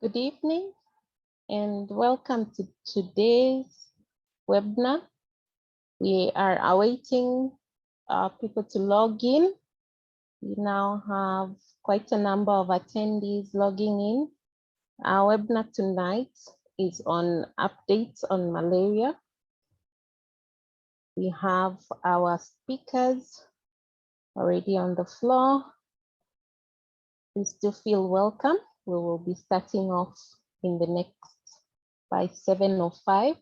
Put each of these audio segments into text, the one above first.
Good evening and welcome to today's webinar. We are awaiting people to log in. We now have quite a number of attendees logging in. Our webinar tonight is on updates on malaria. We have our speakers already on the floor. Please do feel welcome. We will be starting off in the next by 7:05.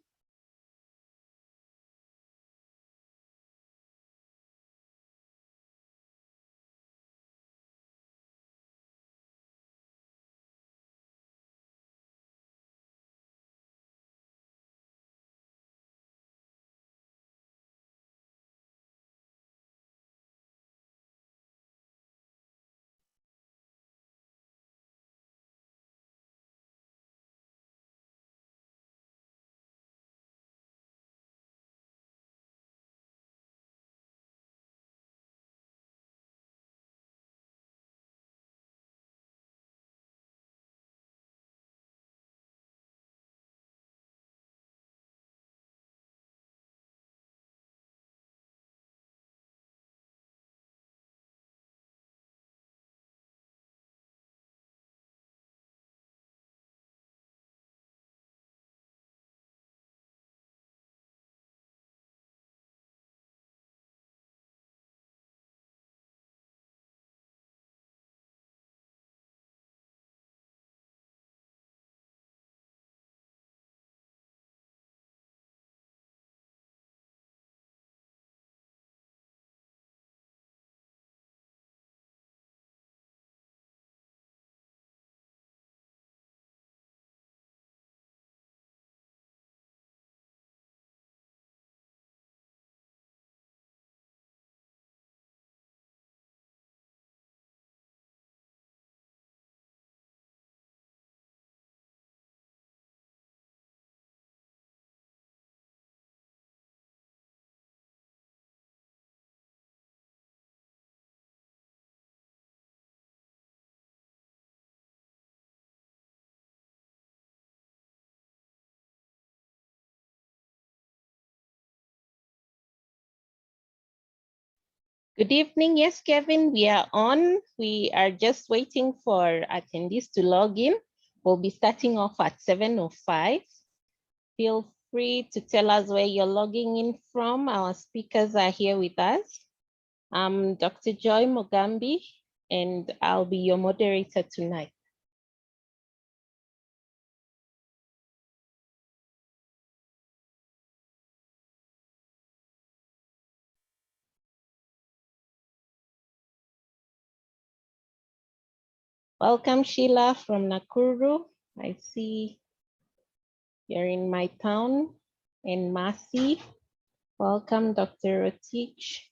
Good evening. Yes, Kevin, we are on. We are just waiting for attendees to log in. We'll be starting off at 7:05. Feel free to tell us where you're logging in from. Our speakers are here with us. I'm Dr. Joy Mogambi, and I'll be your moderator tonight. Welcome, Sheila from Nakuru. I see you're in my town. And Mercy. Welcome, Dr. Rotich.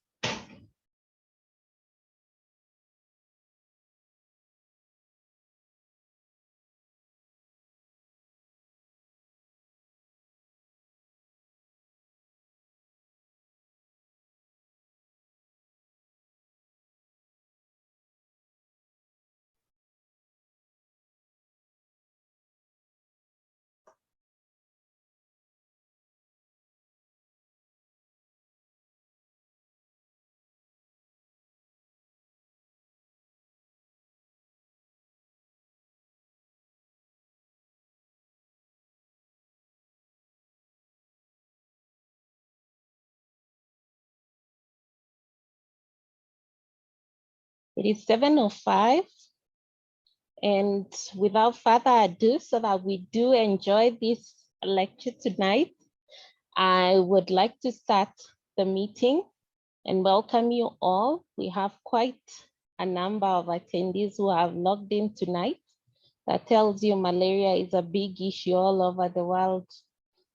It is 7:05. And without further ado, so that we do enjoy this lecture tonight, I would like to start the meeting and welcome you all. We have quite a number of attendees who have logged in tonight. That tells you malaria is a big issue all over the world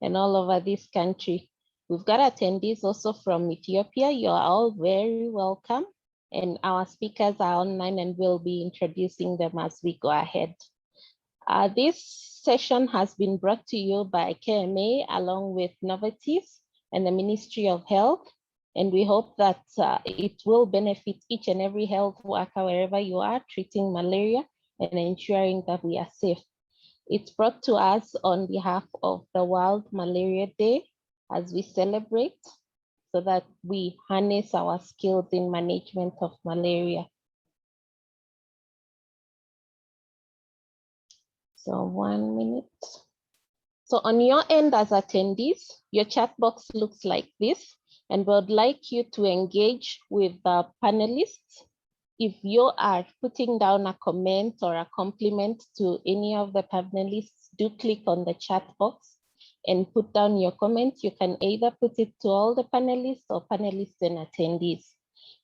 and all over this country. We've got attendees also from Ethiopia. You're all very welcome. And our speakers are online and we'll be introducing them as we go ahead. This session has been brought to you by KMA along with NOVARTIS and the Ministry of Health. And we hope that it will benefit each and every health worker wherever you are treating malaria and ensuring that we are safe. It's brought to us on behalf of the World Malaria Day as we celebrate so that we harness our skills in management of malaria. So 1 minute. So on your end as attendees, your chat box looks like this, and we would like you to engage with the panelists. If you are putting down a comment or a compliment to any of the panelists, do click on the chat box and put down your comments. You can either put it to all the panelists or panelists and attendees.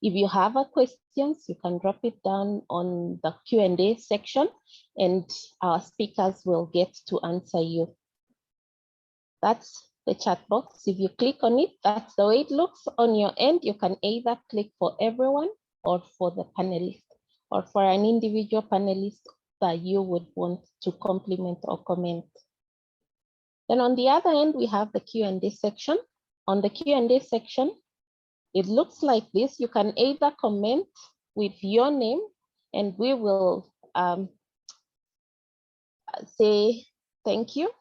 If you have a questions, you can drop it down on the Q&A section and our speakers will get to answer you. That's the chat box. If you click on it, that's the way it looks on your end. You can either click for everyone or for the panelist or for an individual panelist that you would want to compliment or comment. Then on the other end, we have the Q&A section. On the Q&A section, it looks like this. You can either comment with your name and we will say thank you.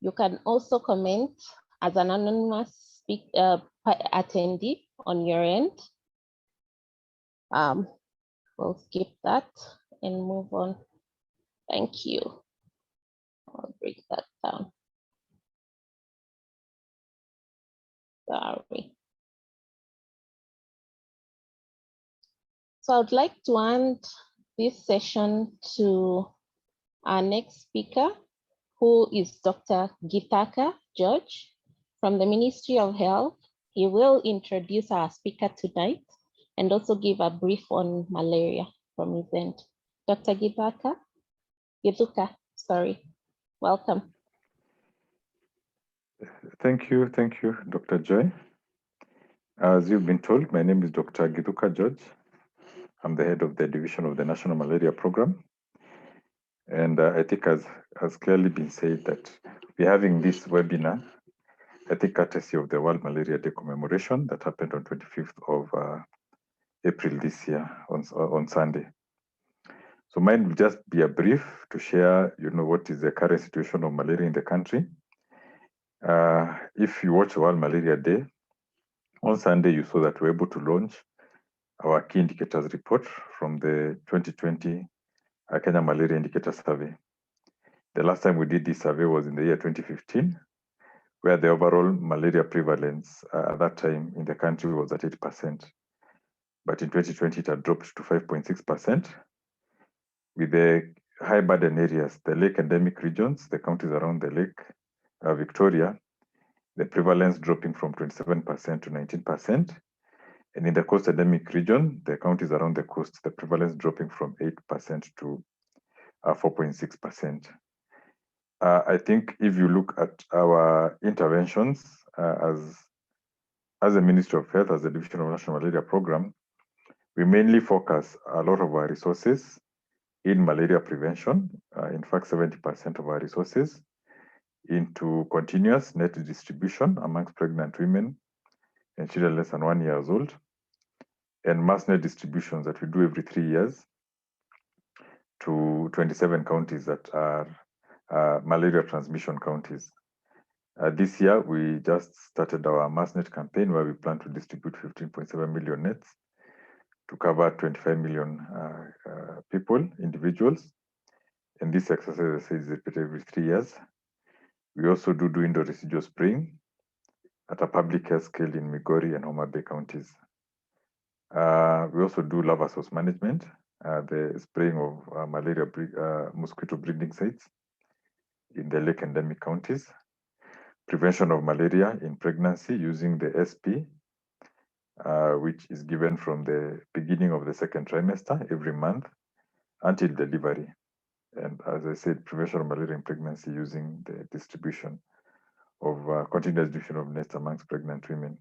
You can also comment as an anonymous attendee on your end. We'll skip that and move on. Thank you. I'll break that down. Sorry. So I'd like to hand this session to our next speaker, who is Dr. Githaka George from the Ministry of Health. He will introduce our speaker tonight and also give a brief on malaria from his end. Dr. Githaka, sorry, welcome. Thank you, Dr. Joy. As you've been told, my name is Dr. Githaka George. I'm the head of the division of the National Malaria Program. And I think as has clearly been said that we're having this webinar, I think courtesy of the World Malaria Day commemoration that happened on 25th of April this year on Sunday. So mine will just be a brief to share, what is the current situation of malaria in the country. If you watch World Malaria Day, on Sunday, you saw that we're able to launch our key indicators report from the 2020 Kenya Malaria Indicator Survey. The last time we did this survey was in the year 2015, where the overall malaria prevalence at that time in the country was at 8%. But in 2020, it had dropped to 5.6%. With the high burden areas, the lake endemic regions, the counties around the lake, Victoria, the prevalence dropping from 27% to 19%. And in the coast endemic region, the counties around the coast, the prevalence dropping from 8% to 4.6%. I think if you look at our interventions as a Ministry of Health, as the Division of National Malaria Program, we mainly focus a lot of our resources in malaria prevention. In fact, 70% of our resources into continuous net distribution amongst pregnant women and children less than 1 year old, and mass net distributions that we do every 3 years to 27 counties that are malaria transmission counties. This year, we just started our mass net campaign where we plan to distribute 15.7 million nets to cover 25 million people, individuals. And this exercise is repeated every 3 years. We also do indoor residual spraying at a public health scale in Migori and Homa Bay counties. We also do larva source management, the spraying of malaria mosquito breeding sites in the lake endemic counties, prevention of malaria in pregnancy using the SP, which is given from the beginning of the second trimester every month until delivery. And as I said, prevention of malaria in pregnancy using the distribution of continuous distribution of nets amongst pregnant women.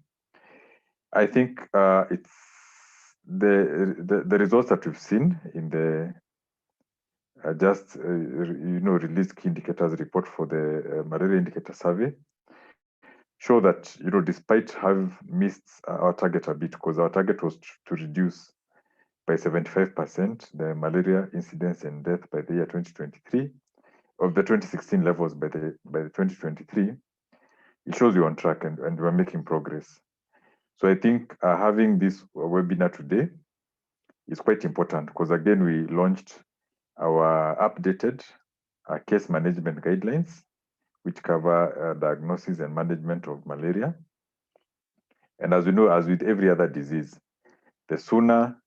I think it's the results that we've seen in the released key indicators report for the malaria indicator survey show that despite having missed our target a bit, because our target was to reduce by 75% the malaria incidence and death by the year 2023, of the 2016 levels by the 2023, it shows you're on track and we're making progress. So I think having this webinar today is quite important because again, we launched our updated case management guidelines, which cover diagnosis and management of malaria. And as we know, as with every other disease, the sooner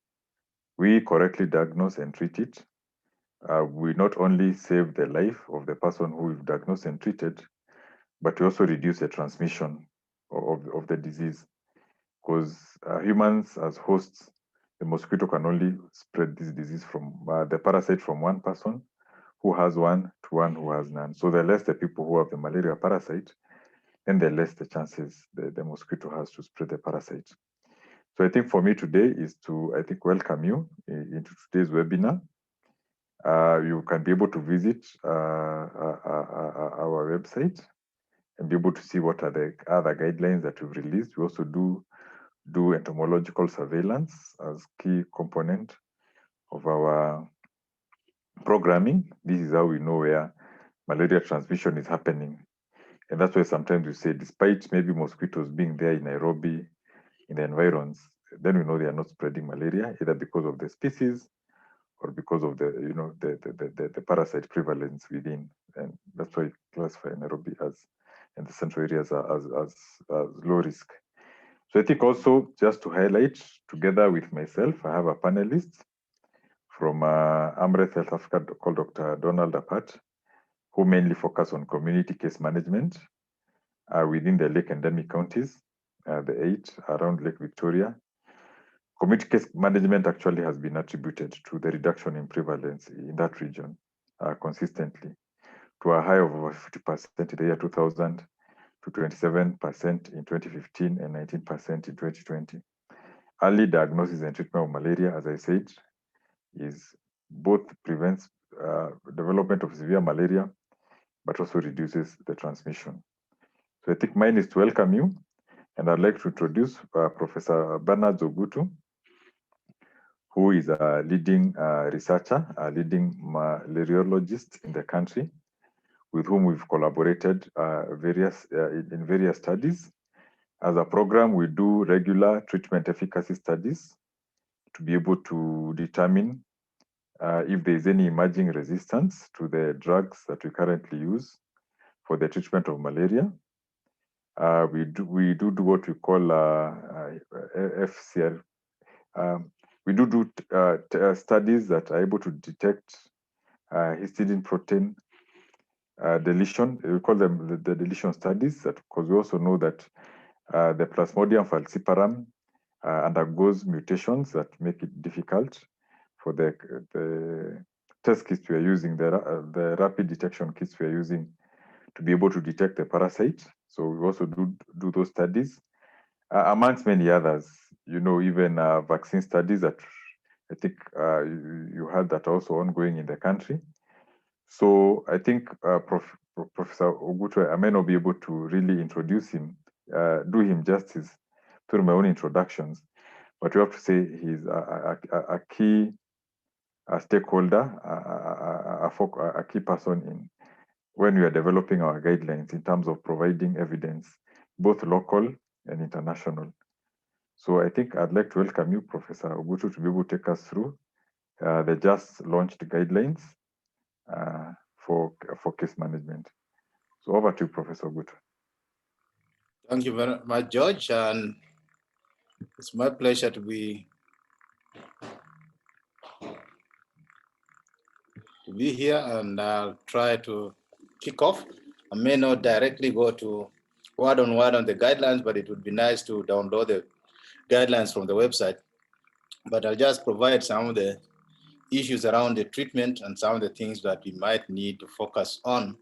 we correctly diagnose and treat it, we not only save the life of the person who we've diagnosed and treated, but we also reduce the transmission of the disease. Because humans as hosts, the mosquito can only spread this disease from the parasite from one person who has one to one who has none. So the less the people who have the malaria parasite, then the less the chances the mosquito has to spread the parasite. So I think for me today is to, I think, welcome you into today's webinar. You can be able to visit our website and be able to see what are the other guidelines that we've released. We also do entomological surveillance as key component of our programming. This is how we know where malaria transmission is happening. And that's why sometimes we say, despite maybe mosquitoes being there in Nairobi, in the environs, then we know they are not spreading malaria, either because of the species or because of the, you know, the parasite prevalence within. And that's why we classify Nairobi as, and the central areas as low risk. So I think also just to highlight, together with myself, I have a panelist from Amref Health Africa called Dr. Donald Apat, who mainly focus on community case management within the Lake endemic counties, the 8 around Lake Victoria. Community case management actually has been attributed to the reduction in prevalence in that region consistently, to a high of over 50% in the year 2000, to 27% in 2015 and 19% in 2020. Early diagnosis and treatment of malaria, as I said, is both prevents development of severe malaria, but also reduces the transmission. So I think mine is to welcome you, and I'd like to introduce Professor Bernard Zogutu, who is a leading researcher, a leading malariologist in the country, with whom we've collaborated in various studies. As a program, we do regular treatment efficacy studies to be able to determine if there is any emerging resistance to the drugs that we currently use for the treatment of malaria. We do what we call FCR. We do studies that are able to detect histidine protein deletion. We call them the deletion studies, because we also know that the Plasmodium falciparum undergoes mutations that make it difficult for the test kits we are using, the rapid detection kits we are using, to be able to detect the parasite. So we also do those studies, amongst many others. You know, even vaccine studies that I think you had that are also ongoing in the country. So I think Professor Ogutu, I may not be able to really introduce him, do him justice through my own introductions, but you have to say he's a key stakeholder, a key person in when we are developing our guidelines in terms of providing evidence, both local and international. So I think I'd like to welcome you, Professor Ogutu, to be able to take us through the just launched guidelines for case management. So over to you, Professor Ogutu. Thank you very much, George, and it's my pleasure to be here, and I'll try to kick off. I may not directly go to word on the guidelines, but it would be nice to download the guidelines from the website. But I'll just provide some of the issues around the treatment and some of the things that we might need to focus on.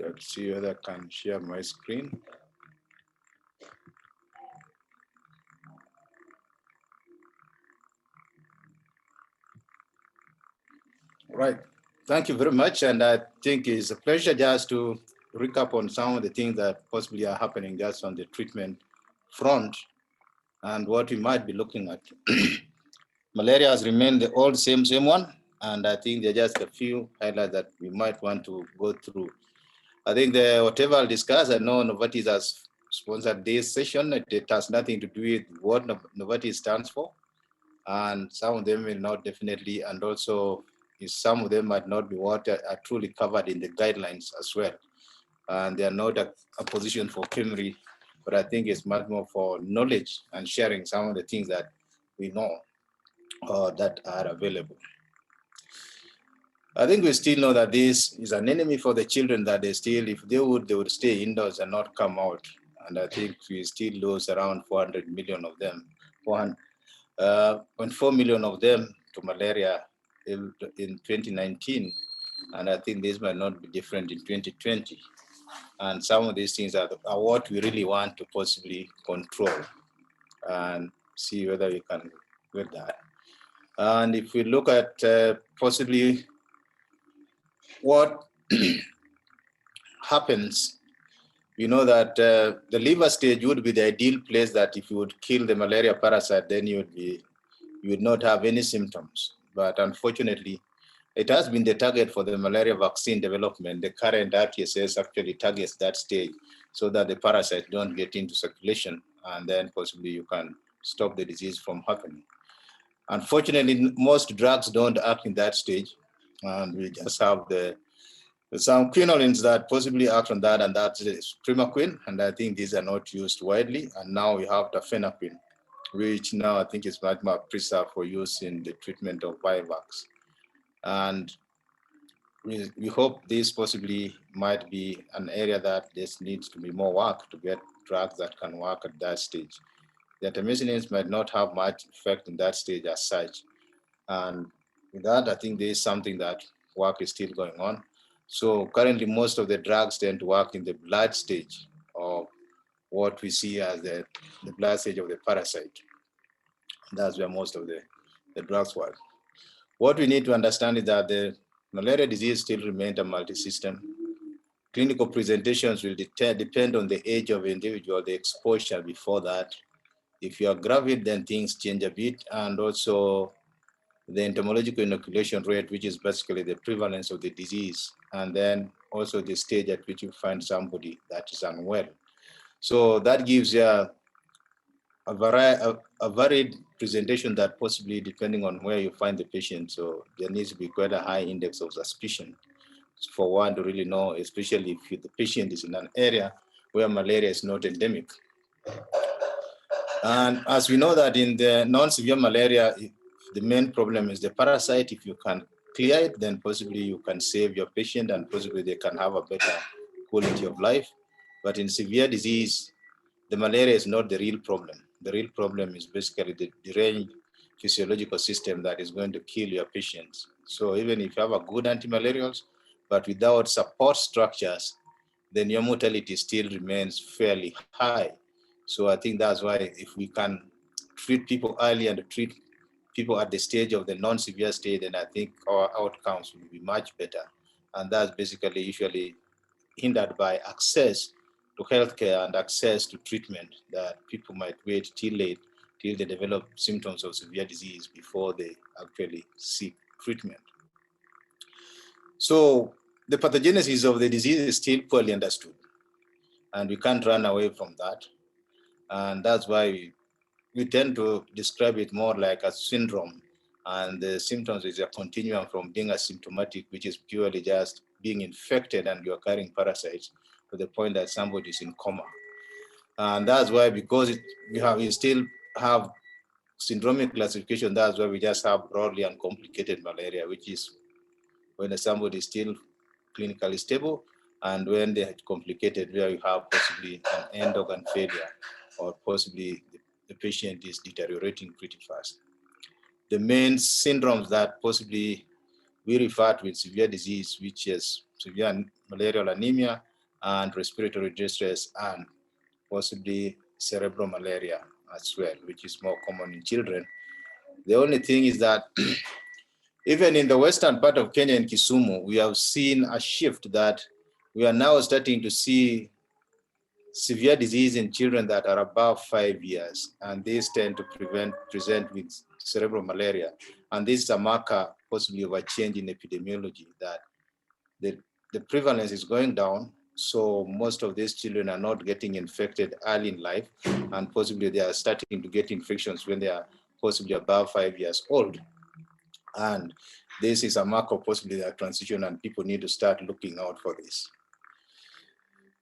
Let's see whether I can share my screen. Right. Thank you very much. And I think it's a pleasure just to recap on some of the things that possibly are happening just on the treatment front and what we might be looking at. Malaria has remained the old same one. And I think there are just a few highlights that we might want to go through. I think whatever I'll discuss, I know Novartis has sponsored this session. It has nothing to do with what Novartis stands for. And some of them will not definitely, and also some of them might not be what are truly covered in the guidelines as well. And they are not a position for KMRI, but I think it's much more for knowledge and sharing some of the things that we know that are available. I think we still know that this is an enemy for the children, that they still, if they would stay indoors and not come out. And I think we still lose around 400 million of them, 0.4 million of them to malaria in 2019. And I think this might not be different in 2020. And some of these things are what we really want to possibly control and see whether we can get that. And if we look at possibly what happens, you know that the liver stage would be the ideal place that if you would kill the malaria parasite, then you would not have any symptoms. But unfortunately, it has been the target for the malaria vaccine development. The current RTSS actually targets that stage so that the parasites don't get into circulation, and then possibly you can stop the disease from happening. Unfortunately, most drugs don't act in that stage, and we just have some quinolines that possibly act on that, and that is primaquine, and I think these are not used widely. And now we have tafenoquine, which now I think is much more preserved for use in the treatment of Vivax. And we hope this possibly might be an area that this needs to be more work to get drugs that can work at that stage. The Artemisinins might not have much effect in that stage as such. And with that, I think there is something that work is still going on. So currently, most of the drugs tend to work in the blood stage of what we see as the blood stage of the parasite. That's where most of the drugs work. What we need to understand is that the malaria disease still remains a multi-system. Clinical presentations will depend on the age of the individual, the exposure before that. If you are gravid, then things change a bit, and also the entomological inoculation rate, which is basically the prevalence of the disease, and then also the stage at which you find somebody that is unwell. So that gives you a varied presentation that possibly, depending on where you find the patient, so there needs to be quite a high index of suspicion for one to really know, especially if the patient is in an area where malaria is not endemic. And as we know that in the non-severe malaria, the main problem is the parasite. If you can clear it, then possibly you can save your patient and possibly they can have a better quality of life. But in severe disease, the malaria is not the real problem. The real problem is basically the deranged physiological system that is going to kill your patients. So even if you have a good antimalarials, but without support structures, then your mortality still remains fairly high. So I think that's why if we can treat people early and treat people at the stage of the non-severe state, then I think our outcomes will be much better. And that's basically usually hindered by access to healthcare and access to treatment, that people might wait till late, till they develop symptoms of severe disease before they actually seek treatment. So the pathogenesis of the disease is still poorly understood, and we can't run away from that. And that's why we tend to describe it more like a syndrome, and the symptoms is a continuum from being asymptomatic, which is purely just being infected and you're carrying parasites, to the point that somebody is in coma. And that's why, because we still have syndromic classification, that's why we just have broadly uncomplicated malaria, which is when somebody is still clinically stable, and when they are complicated, where you have possibly an end organ failure, or possibly the patient is deteriorating pretty fast. The main syndromes that possibly we refer to with severe disease, which is severe malarial anemia and respiratory distress, and possibly cerebral malaria as well, which is more common in children. The only thing is that Even in the western part of Kenya in Kisumu, we have seen a shift that we are now starting to see severe disease in children that are above 5 years, and these tend to present with cerebral malaria. And this is a marker possibly of a change in epidemiology, that the prevalence is going down. So most of these children are not getting infected early in life, and possibly they are starting to get infections when they are possibly above 5 years old. And this is a marker of possibly their transition, and people need to start looking out for this.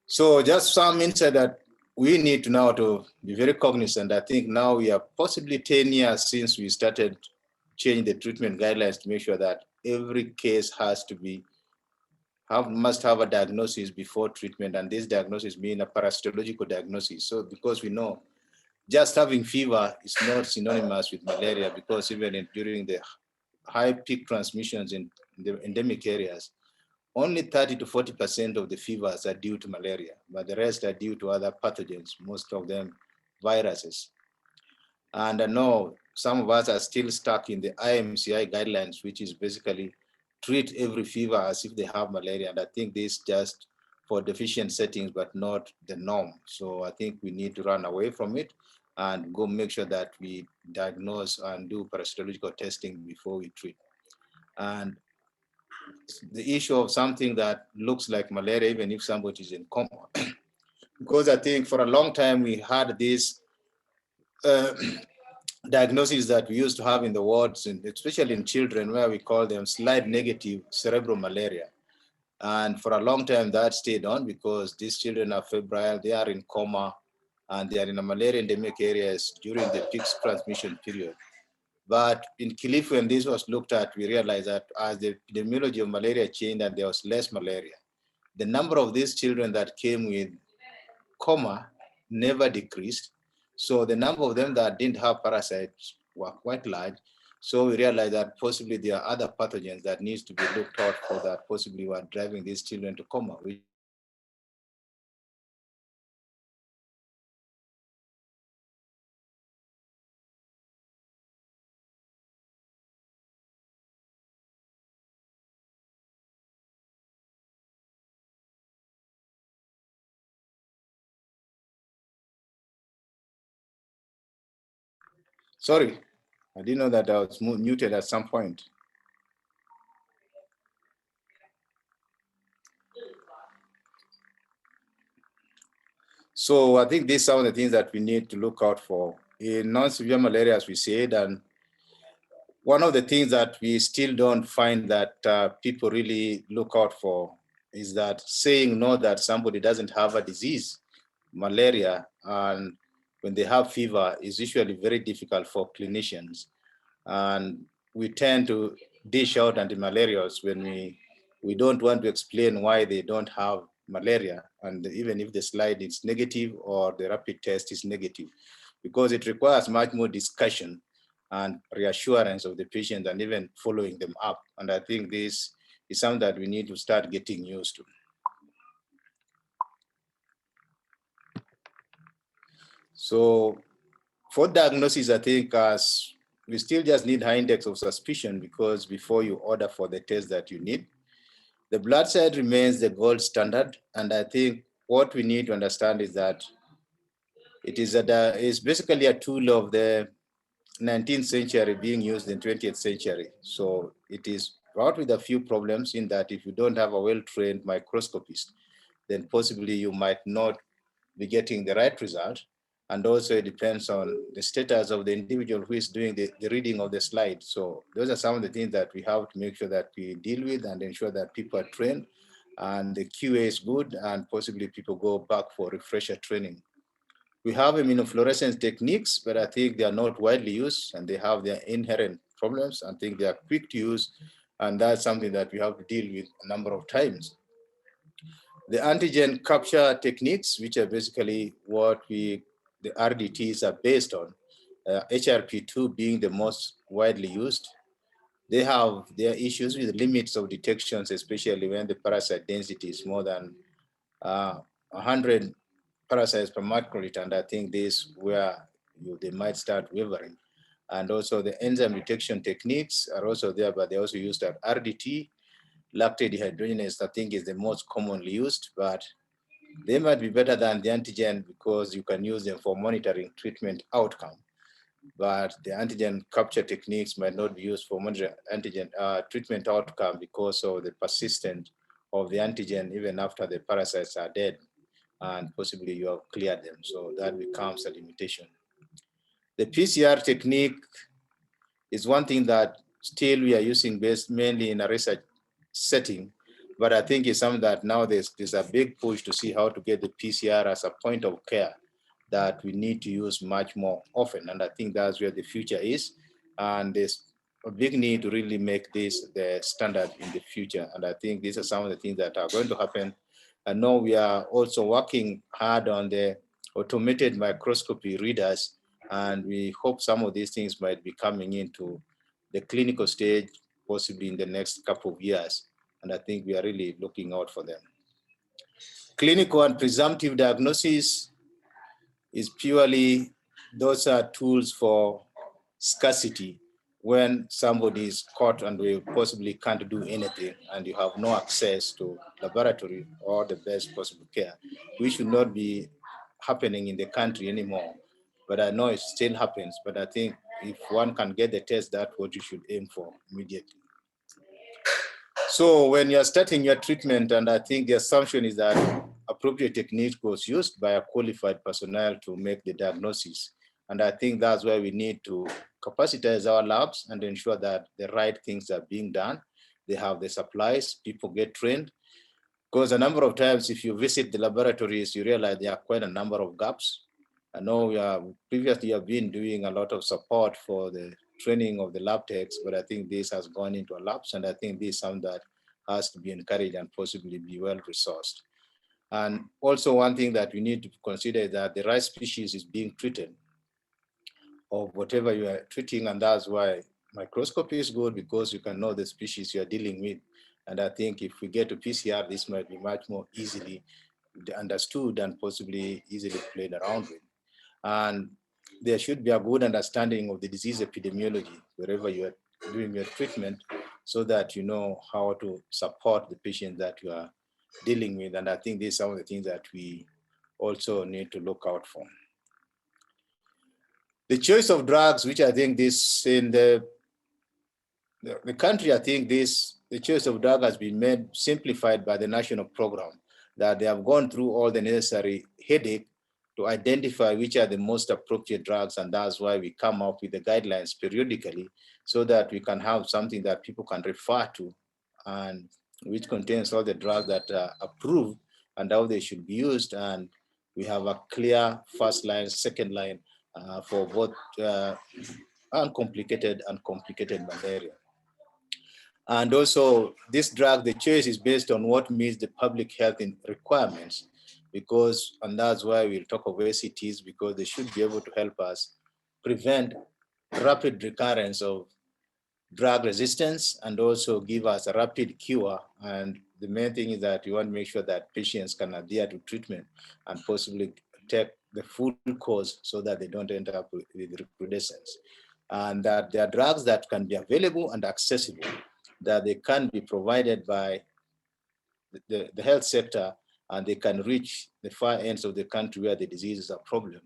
So just some insight that we need to now to be very cognizant. I think now we are possibly 10 years since we started changing the treatment guidelines to make sure that every case has to be must have a diagnosis before treatment, and this diagnosis means a parasitological diagnosis. So because we know just having fever is not synonymous with malaria, because even during the high peak transmissions in the endemic areas, only 30 to 40% of the fevers are due to malaria, but the rest are due to other pathogens, most of them viruses. And I know some of us are still stuck in the IMCI guidelines, which is basically treat every fever as if they have malaria. And I think this just for deficient settings, but not the norm. So I think we need to run away from it and go make sure that we diagnose and do parasitological testing before we treat. And the issue of something that looks like malaria, even if somebody is in coma, because I think for a long time we had this diagnosis that we used to have in the wards, and especially in children, where we call them slide negative cerebral malaria. And for a long time that stayed on because these children are febrile, they are in coma, and they are in a malaria endemic areas during the peak transmission period. But in Kilifi, when this was looked at, we realized that as the epidemiology of malaria changed and there was less malaria, the number of these children that came with coma never decreased. So the number of them that didn't have parasites were quite large. So we realized that possibly there are other pathogens that needs to be looked out for that possibly were driving these children to coma. Sorry, I didn't know that I was muted at some point. So I think these are some of the things that we need to look out for in non-severe malaria, as we said. And one of the things that we still don't find that people really look out for is that saying no that somebody doesn't have a disease, malaria, and when they have fever is usually very difficult for clinicians. And we tend to dish out antimalarials when we don't want to explain why they don't have malaria, and even if the slide is negative or the rapid test is negative, because it requires much more discussion and reassurance of the patient and even following them up. And I think this is something that we need to start getting used to. So for diagnosis, I think we still just need high index of suspicion, because before you order for the test that you need, the blood side remains the gold standard. And I think what we need to understand is that it is basically a tool of the 19th century being used in 20th century. So it is brought with a few problems in that if you don't have a well-trained microscopist, then possibly you might not be getting the right result. And also it depends on the status of the individual who is doing the reading of the slide. So those are some of the things that we have to make sure that we deal with and ensure that people are trained and the QA is good, and possibly people go back for refresher training. We have immunofluorescence techniques, but I think they are not widely used and they have their inherent problems. I think they are quick to use, and that's something that we have to deal with a number of times. The antigen capture techniques, which are basically what the RDTs are based on, HRP2 being the most widely used. They have their issues with limits of detections, especially when the parasite density is more than 100 parasites per microliter, and I think this where they might start wavering. And also the enzyme detection techniques are also there, but they also used at RDT. Lactate dehydrogenase, I think, is the most commonly used, but they might be better than the antigen because you can use them for monitoring treatment outcome. But the antigen capture techniques might not be used for monitoring antigen treatment outcome because of the persistence of the antigen even after the parasites are dead and possibly you have cleared them. So that becomes a limitation. The PCR technique is one thing that still we are using based mainly in a research setting, but I think it's something that now there's a big push to see how to get the PCR as a point of care that we need to use much more often. And I think that's where the future is. And there's a big need to really make this the standard in the future. And I think these are some of the things that are going to happen. I know we are also working hard on the automated microscopy readers, and we hope some of these things might be coming into the clinical stage, possibly in the next couple of years. And I think we are really looking out for them. Clinical and presumptive diagnosis is purely, those are tools for scarcity when somebody is caught and we possibly can't do anything and you have no access to laboratory or the best possible care. We should not be happening in the country anymore, but I know it still happens, but I think if one can get the test, that's what you should aim for immediately. So when you're starting your treatment, and I think the assumption is that appropriate technique was used by a qualified personnel to make the diagnosis. And I think that's why we need to capacitize our labs and ensure that the right things are being done. They have the supplies, people get trained. Because a number of times, if you visit the laboratories, you realize there are quite a number of gaps. I know we are previously have been doing a lot of support for the training of the lab techs, but I think this has gone into a lapse, and I think this is something that has to be encouraged and possibly be well resourced. And also one thing that we need to consider is that the right species is being treated of whatever you are treating, and that's why microscopy is good because you can know the species you are dealing with. And I think if we get to PCR, this might be much more easily understood and possibly easily played around with. And there should be a good understanding of the disease epidemiology wherever you are doing your treatment so that you know how to support the patient that you are dealing with. And I think these are some of the things that we also need to look out for. The choice of drugs, which I think this in the country, I think the choice of drug has been made simplified by the national program, that they have gone through all the necessary headache to identify which are the most appropriate drugs. And that's why we come up with the guidelines periodically so that we can have something that people can refer to and which contains all the drugs that are approved and how they should be used. And we have a clear first line, second line for both uncomplicated and complicated malaria. And also this drug, the choice is based on what meets the public health requirements, because, and that's why we'll talk of ACTs, because they should be able to help us prevent rapid recurrence of drug resistance and also give us a rapid cure. And the main thing is that you want to make sure that patients can adhere to treatment and possibly take the full course so that they don't end up with recrudescence. And that there are drugs that can be available and accessible, that they can be provided by the health sector, and they can reach the far ends of the country where the disease is a problem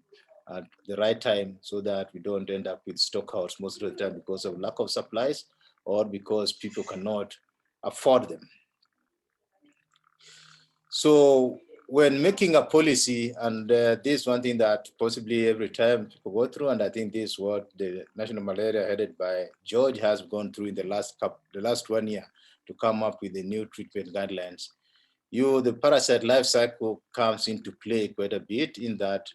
at the right time so that we don't end up with stockouts most of the time because of lack of supplies or because people cannot afford them. So when making a policy, and this is one thing that possibly every time people go through, and I think this is what the National Malaria headed by George has gone through in the last 1 year to come up with the new treatment guidelines. The parasite life cycle comes into play quite a bit in that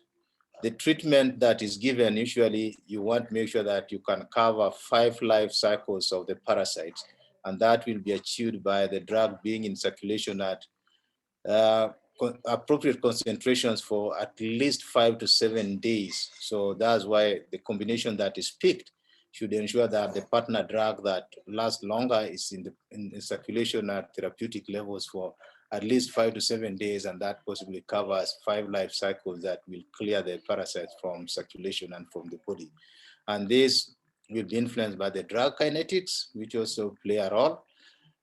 the treatment that is given, usually you want to make sure that you can cover 5 life cycles of the parasites, and that will be achieved by the drug being in circulation at appropriate concentrations for at least 5 to 7 days. So that's why the combination that is picked should ensure that the partner drug that lasts longer is in circulation at therapeutic levels for at least 5 to 7 days, and that possibly covers 5 life cycles that will clear the parasites from circulation and from the body. And this will be influenced by the drug kinetics, which also play a role.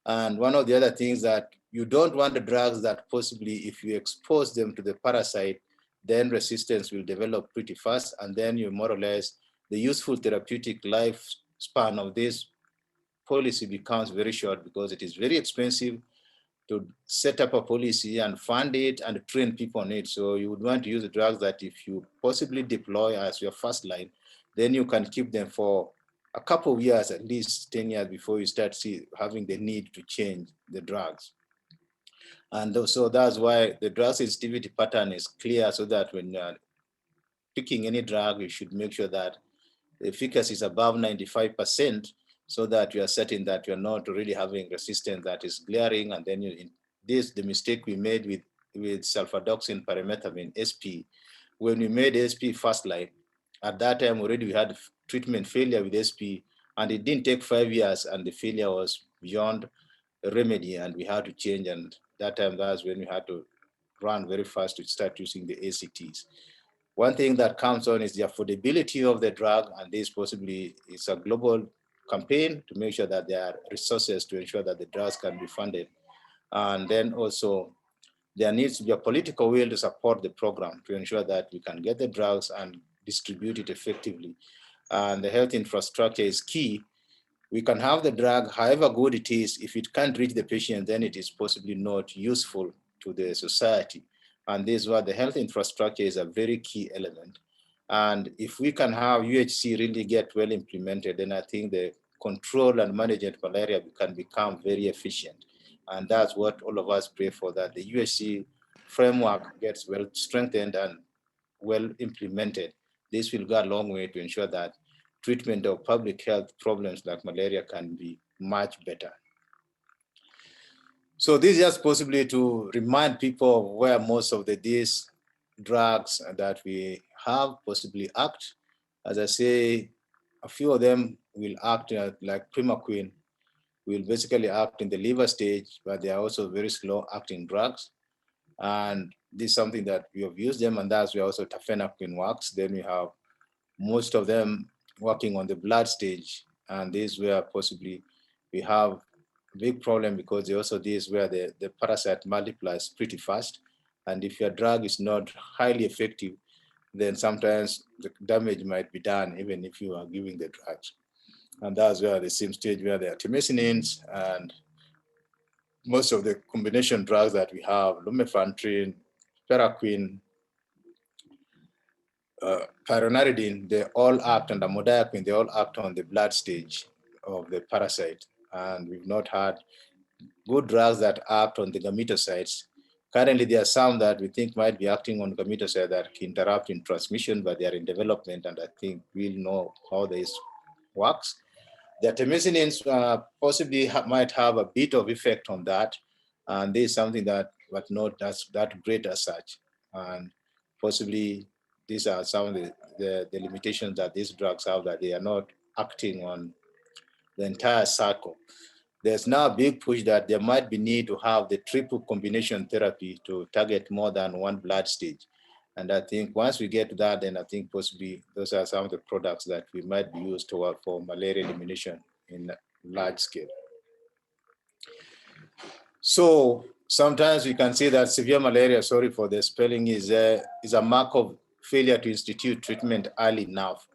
And one of the other things that you don't want the drugs that possibly, if you expose them to the parasite, then resistance will develop pretty fast. And then you more or less, the useful therapeutic lifespan of this policy becomes very short because it is very expensive to set up a policy and fund it and train people on it. So you would want to use the drugs that if you possibly deploy as your first line, then you can keep them for a couple of years, at least 10 years before you start having the need to change the drugs. And so that's why the drug sensitivity pattern is clear, so that when you're picking any drug, you should make sure that the efficacy is above 95%, so that you are certain that you're not really having resistance that is glaring. And then the mistake we made with sulfadoxine pyrimethamine, SP, when we made SP first line, at that time already we had treatment failure with SP, and it didn't take 5 years, and the failure was beyond remedy, and we had to change. And that time, that's when we had to run very fast to start using the ACTs. One thing that comes on is the affordability of the drug, and this possibly is a global campaign to make sure that there are resources to ensure that the drugs can be funded. And then also there needs to be a political will to support the program to ensure that we can get the drugs and distribute it effectively. And the health infrastructure is key. We can have the drug, however good it is, if it can't reach the patient, then it is possibly not useful to the society. And this is why the health infrastructure is a very key element. And if we can have UHC really get well implemented, then I think the control and management of malaria can become very efficient. And that's what all of us pray for, that the UHC framework gets well strengthened and well implemented. This will go a long way to ensure that treatment of public health problems like malaria can be much better. So this is just possibly to remind people of where most of these drugs that we have possibly act. As I say, a few of them will act like primaquine, will basically act in the liver stage, but they are also very slow acting drugs. And this is something that we have used them, and that's where also tafenoquine works. Then we have most of them working on the blood stage, and this is where possibly we have a big problem, because also this is where the parasite multiplies pretty fast. And if your drug is not highly effective, then sometimes the damage might be done even if you are giving the drugs. And that's where the same stage where the artemisinin and most of the combination drugs that we have, lumefantrine, paraquine, pyronaridine, they all act, and amodiaquine, they all act on the blood stage of the parasite. And we've not had good drugs that act on the gametocytes. Currently, there are some that we think might be acting on gametocytes that interrupt in transmission, but they are in development, and I think we'll know how this works. The artemisinins possibly might have a bit of effect on that, and this is something that, but not that great as such. And possibly these are some of the limitations that these drugs have, that they are not acting on the entire cycle. There's now a big push that there might be need to have the triple combination therapy to target more than one blood stage. And I think once we get to that, then I think possibly those are some of the products that we might be used to work for malaria elimination in large scale. So sometimes we can see that severe malaria, sorry for the spelling, is a mark of failure to institute treatment early enough.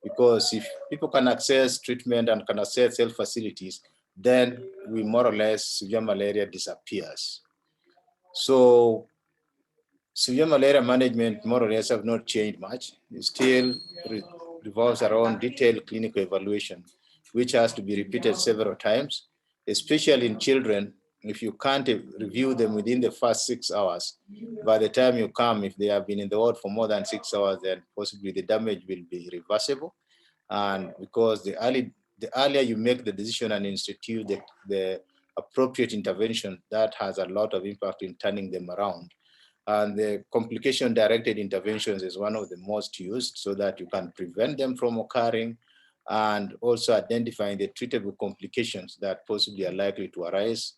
Because if people can access treatment and can access health facilities, then we more or less, severe malaria disappears. So severe malaria management more or less have not changed much. It still revolves around detailed clinical evaluation, which has to be repeated several times, especially in children. If you can't review them within the first 6 hours, by the time you come, if they have been in the ward for more than 6 hours, then possibly the damage will be reversible. And because the earlier you make the decision and institute the appropriate intervention, that has a lot of impact in turning them around. And the complication-directed interventions is one of the most used, so that you can prevent them from occurring, and also identifying the treatable complications that possibly are likely to arise,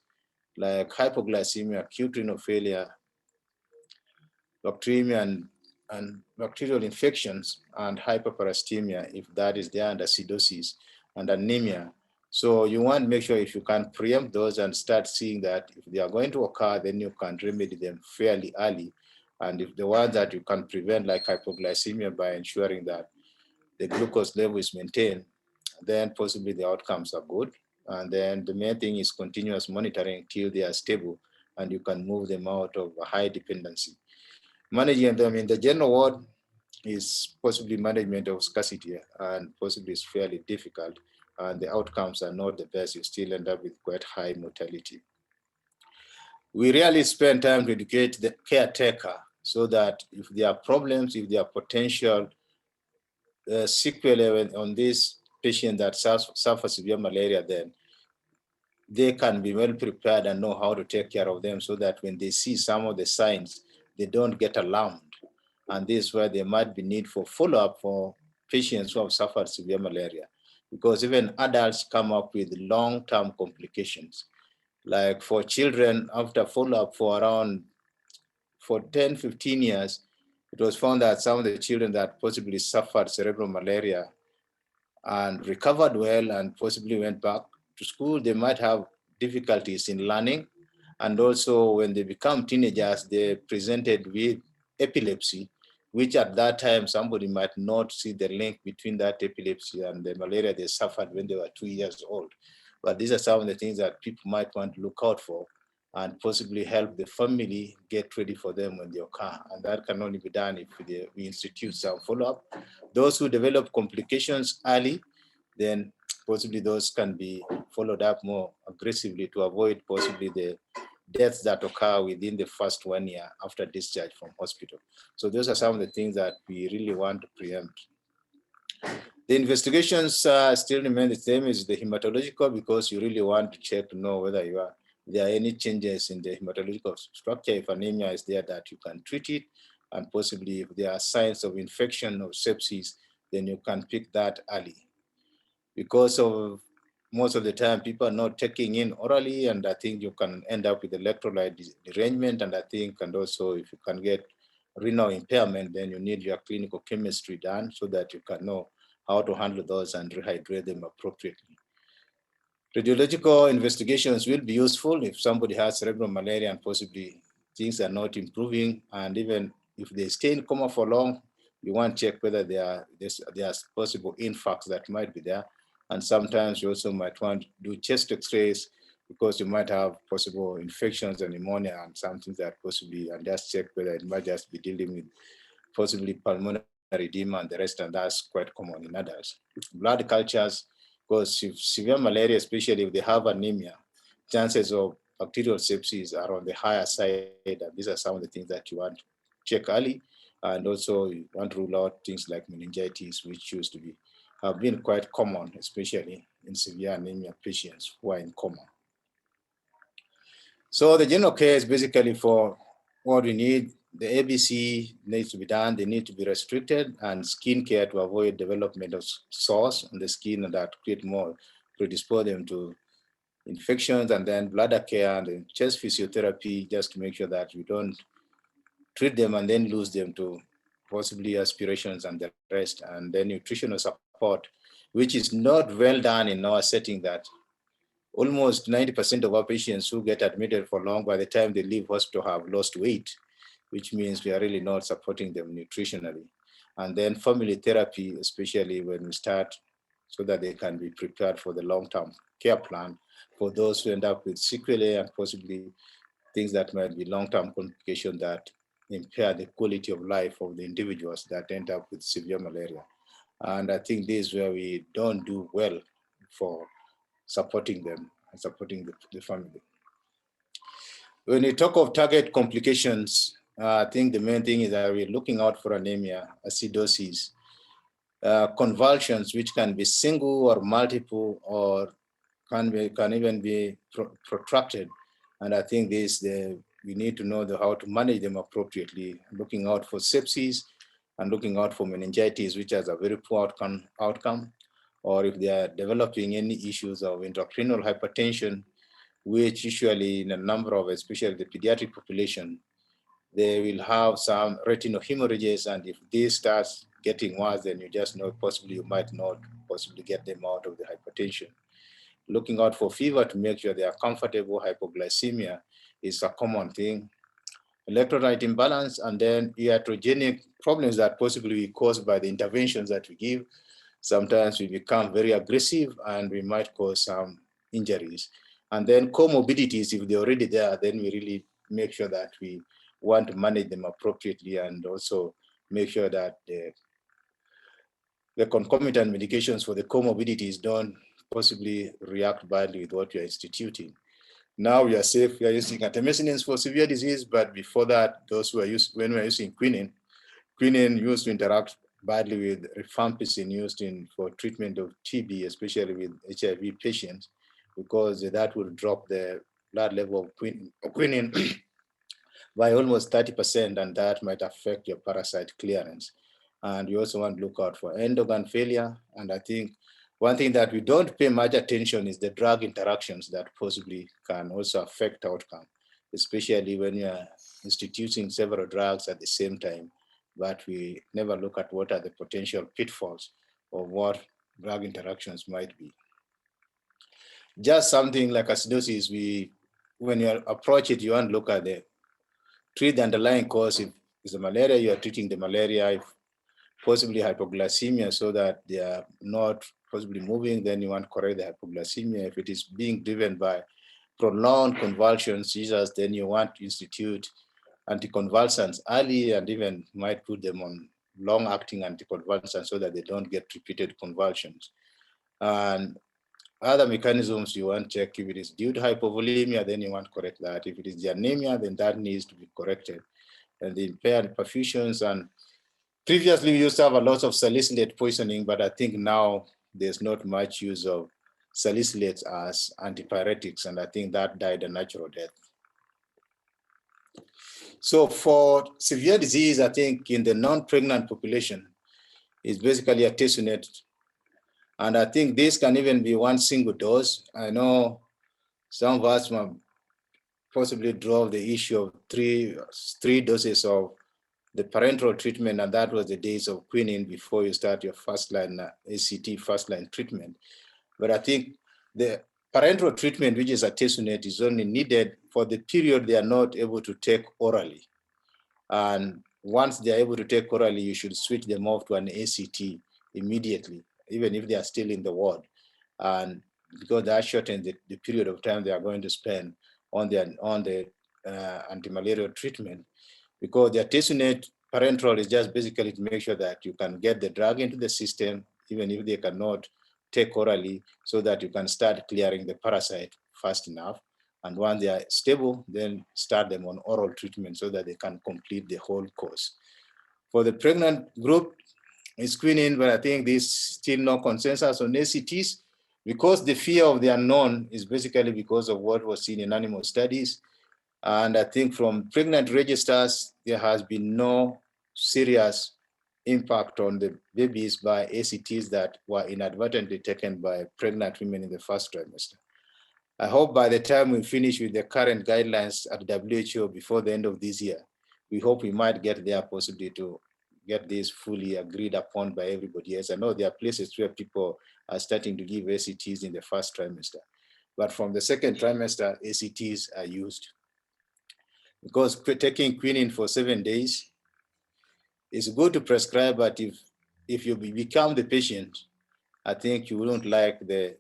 like hypoglycemia, acute renal failure, bacteremia, and and bacterial infections and hyperparastemia, if that is there, and acidosis and anemia. So you want to make sure if you can preempt those and start seeing that if they are going to occur, then you can remedy them fairly early. And if the ones that you can prevent, like hypoglycemia, by ensuring that the glucose level is maintained, then possibly the outcomes are good. And then the main thing is continuous monitoring till they are stable and you can move them out of a high dependency. Managing them in the general ward is possibly management of scarcity and possibly is fairly difficult, and the outcomes are not the best. You still end up with quite high mortality. We really spend time to educate the caretaker so that if there are problems, if there are potential sequelae on this patient that suffers severe malaria, then they can be well prepared and know how to take care of them so that when they see some of the signs, they don't get alarmed. And this is where there might be need for follow-up for patients who have suffered severe malaria, because even adults come up with long-term complications. Like for children, after follow-up for 10, 15 years, it was found that some of the children that possibly suffered cerebral malaria and recovered well and possibly went back to school, they might have difficulties in learning. And also when they become teenagers, they presented with epilepsy, which at that time, somebody might not see the link between that epilepsy and the malaria they suffered when they were 2 years old. But these are some of the things that people might want to look out for and possibly help the family get ready for them when they occur. And that can only be done if we institute some follow-up. Those who develop complications early, then possibly those can be followed up more aggressively to avoid possibly the deaths that occur within the first 1 year after discharge from hospital. So those are some of the things that we really want to preempt. The investigations still remain the same as the hematological, because you really want to check to know whether there are any changes in the hematological structure. If anemia is there, that you can treat it, and possibly if there are signs of infection or sepsis, then you can pick that early. Because of most of the time people are not taking in orally, and I think you can end up with electrolyte derangement, and I think, and also if you can get renal impairment, then you need your clinical chemistry done so that you can know how to handle those and rehydrate them appropriately. Radiological investigations will be useful if somebody has cerebral malaria and possibly things are not improving, and even if they stay in coma for long, you want to check whether there's possible infarcts that might be there. And sometimes you also might want to do chest x-rays because you might have possible infections and pneumonia and something that possibly, and just check whether it might just be dealing with possibly pulmonary edema and the rest, and that's quite common in adults. Blood cultures, because if severe malaria, especially if they have anemia, chances of bacterial sepsis are on the higher side, and these are some of the things that you want to check early. And also you want to rule out things like meningitis, which used to have been quite common, especially in severe anemia patients who are in coma. So the general care is basically for what we need. The ABC needs to be done, they need to be restricted, and skin care to avoid development of sores on the skin and that create more, predispose them to infections, and then bladder care and chest physiotherapy, just to make sure that we don't treat them and then lose them to possibly aspirations and the rest. And then nutritional support, which is not well done in our setting, that almost 90% of our patients who get admitted for long, by the time they leave hospital, have lost weight, which means we are really not supporting them nutritionally. And then family therapy, especially when we start, so that they can be prepared for the long-term care plan for those who end up with sequelae and possibly things that might be long-term complications that impair the quality of life of the individuals that end up with severe malaria. And I think this is where we don't do well for supporting them and supporting the family. When we talk of target complications, I think the main thing is that we're looking out for anemia, acidosis, convulsions, which can be single or multiple, or can even be protracted. And I think we need to know how to manage them appropriately, looking out for sepsis and looking out for meningitis, which has a very poor outcome, or if they are developing any issues of intracranial hypertension, which usually in a number of, especially the pediatric population, they will have some retinal hemorrhages, and if this starts getting worse, then you just know possibly you might not possibly get them out of the hypertension. Looking out for fever to make sure they are comfortable. Hypoglycemia is a common thing. Electrolyte imbalance, and then iatrogenic problems that possibly be caused by the interventions that we give. Sometimes we become very aggressive and we might cause some injuries. And then comorbidities, if they're already there, then we really make sure that we want to manage them appropriately, and also make sure that the concomitant medications for the comorbidities don't possibly react badly with what we are instituting. Now we are safe. We are using artemisinin for severe disease, but before that, those who are when we are using quinine used to interact badly with rifampicin used for treatment of TB, especially with HIV patients, because that would drop the blood level of quinine by almost 30%, and that might affect your parasite clearance. And you also want to look out for end organ failure. And I think one thing that we don't pay much attention is the drug interactions that possibly can also affect outcome, especially when you are instituting several drugs at the same time, but we never look at what are the potential pitfalls of what drug interactions might be. Just something like acidosis, when you approach it, you want to look at treat the underlying cause. If it's the malaria, you are treating the malaria. If possibly hypoglycemia, so that they are not possibly moving, then you want to correct the hypoglycemia. If it is being driven by prolonged convulsions, seizures, then you want to institute anticonvulsants early, and even might put them on long-acting anticonvulsants so that they don't get repeated convulsions. And other mechanisms you want to check, if it is due to hypovolemia, then you want to correct that. If it is the anemia, then that needs to be corrected. And the impaired perfusions, and previously we used to have a lot of salicylate poisoning, but I think now there's not much use of salicylates as antipyretics, and I think that died a natural death. So for severe disease, I think in the non-pregnant population, is basically a artesunate. And I think this can even be one single dose. I know some of us possibly drove the issue of three doses of the parenteral treatment, and that was the days of quinine before you start your first-line ACT first-line treatment. But I think the parenteral treatment, which is artesunate, is only needed for the period they are not able to take orally. And once they are able to take orally, you should switch them off to an ACT immediately, even if they are still in the ward. And because that shortens the period of time they are going to spend on the antimalarial treatment, because the artesunate parenteral is just basically to make sure that you can get the drug into the system, even if they cannot take orally, so that you can start clearing the parasite fast enough. And once they are stable, then start them on oral treatment so that they can complete the whole course. For the pregnant group, it's quinine, but I think there's still no consensus on ACTs, because the fear of the unknown is basically because of what was seen in animal studies. And I think from pregnant registers, there has been no serious impact on the babies by ACTs that were inadvertently taken by pregnant women in the first trimester. I hope by the time we finish with the current guidelines at WHO before the end of this year, we hope we might get there possibly to get this fully agreed upon by everybody else. I know there are places where people are starting to give ACTs in the first trimester, but from the second trimester, ACTs are used. Because taking quinine for 7 days is good to prescribe, but if you become the patient, I think you wouldn't like the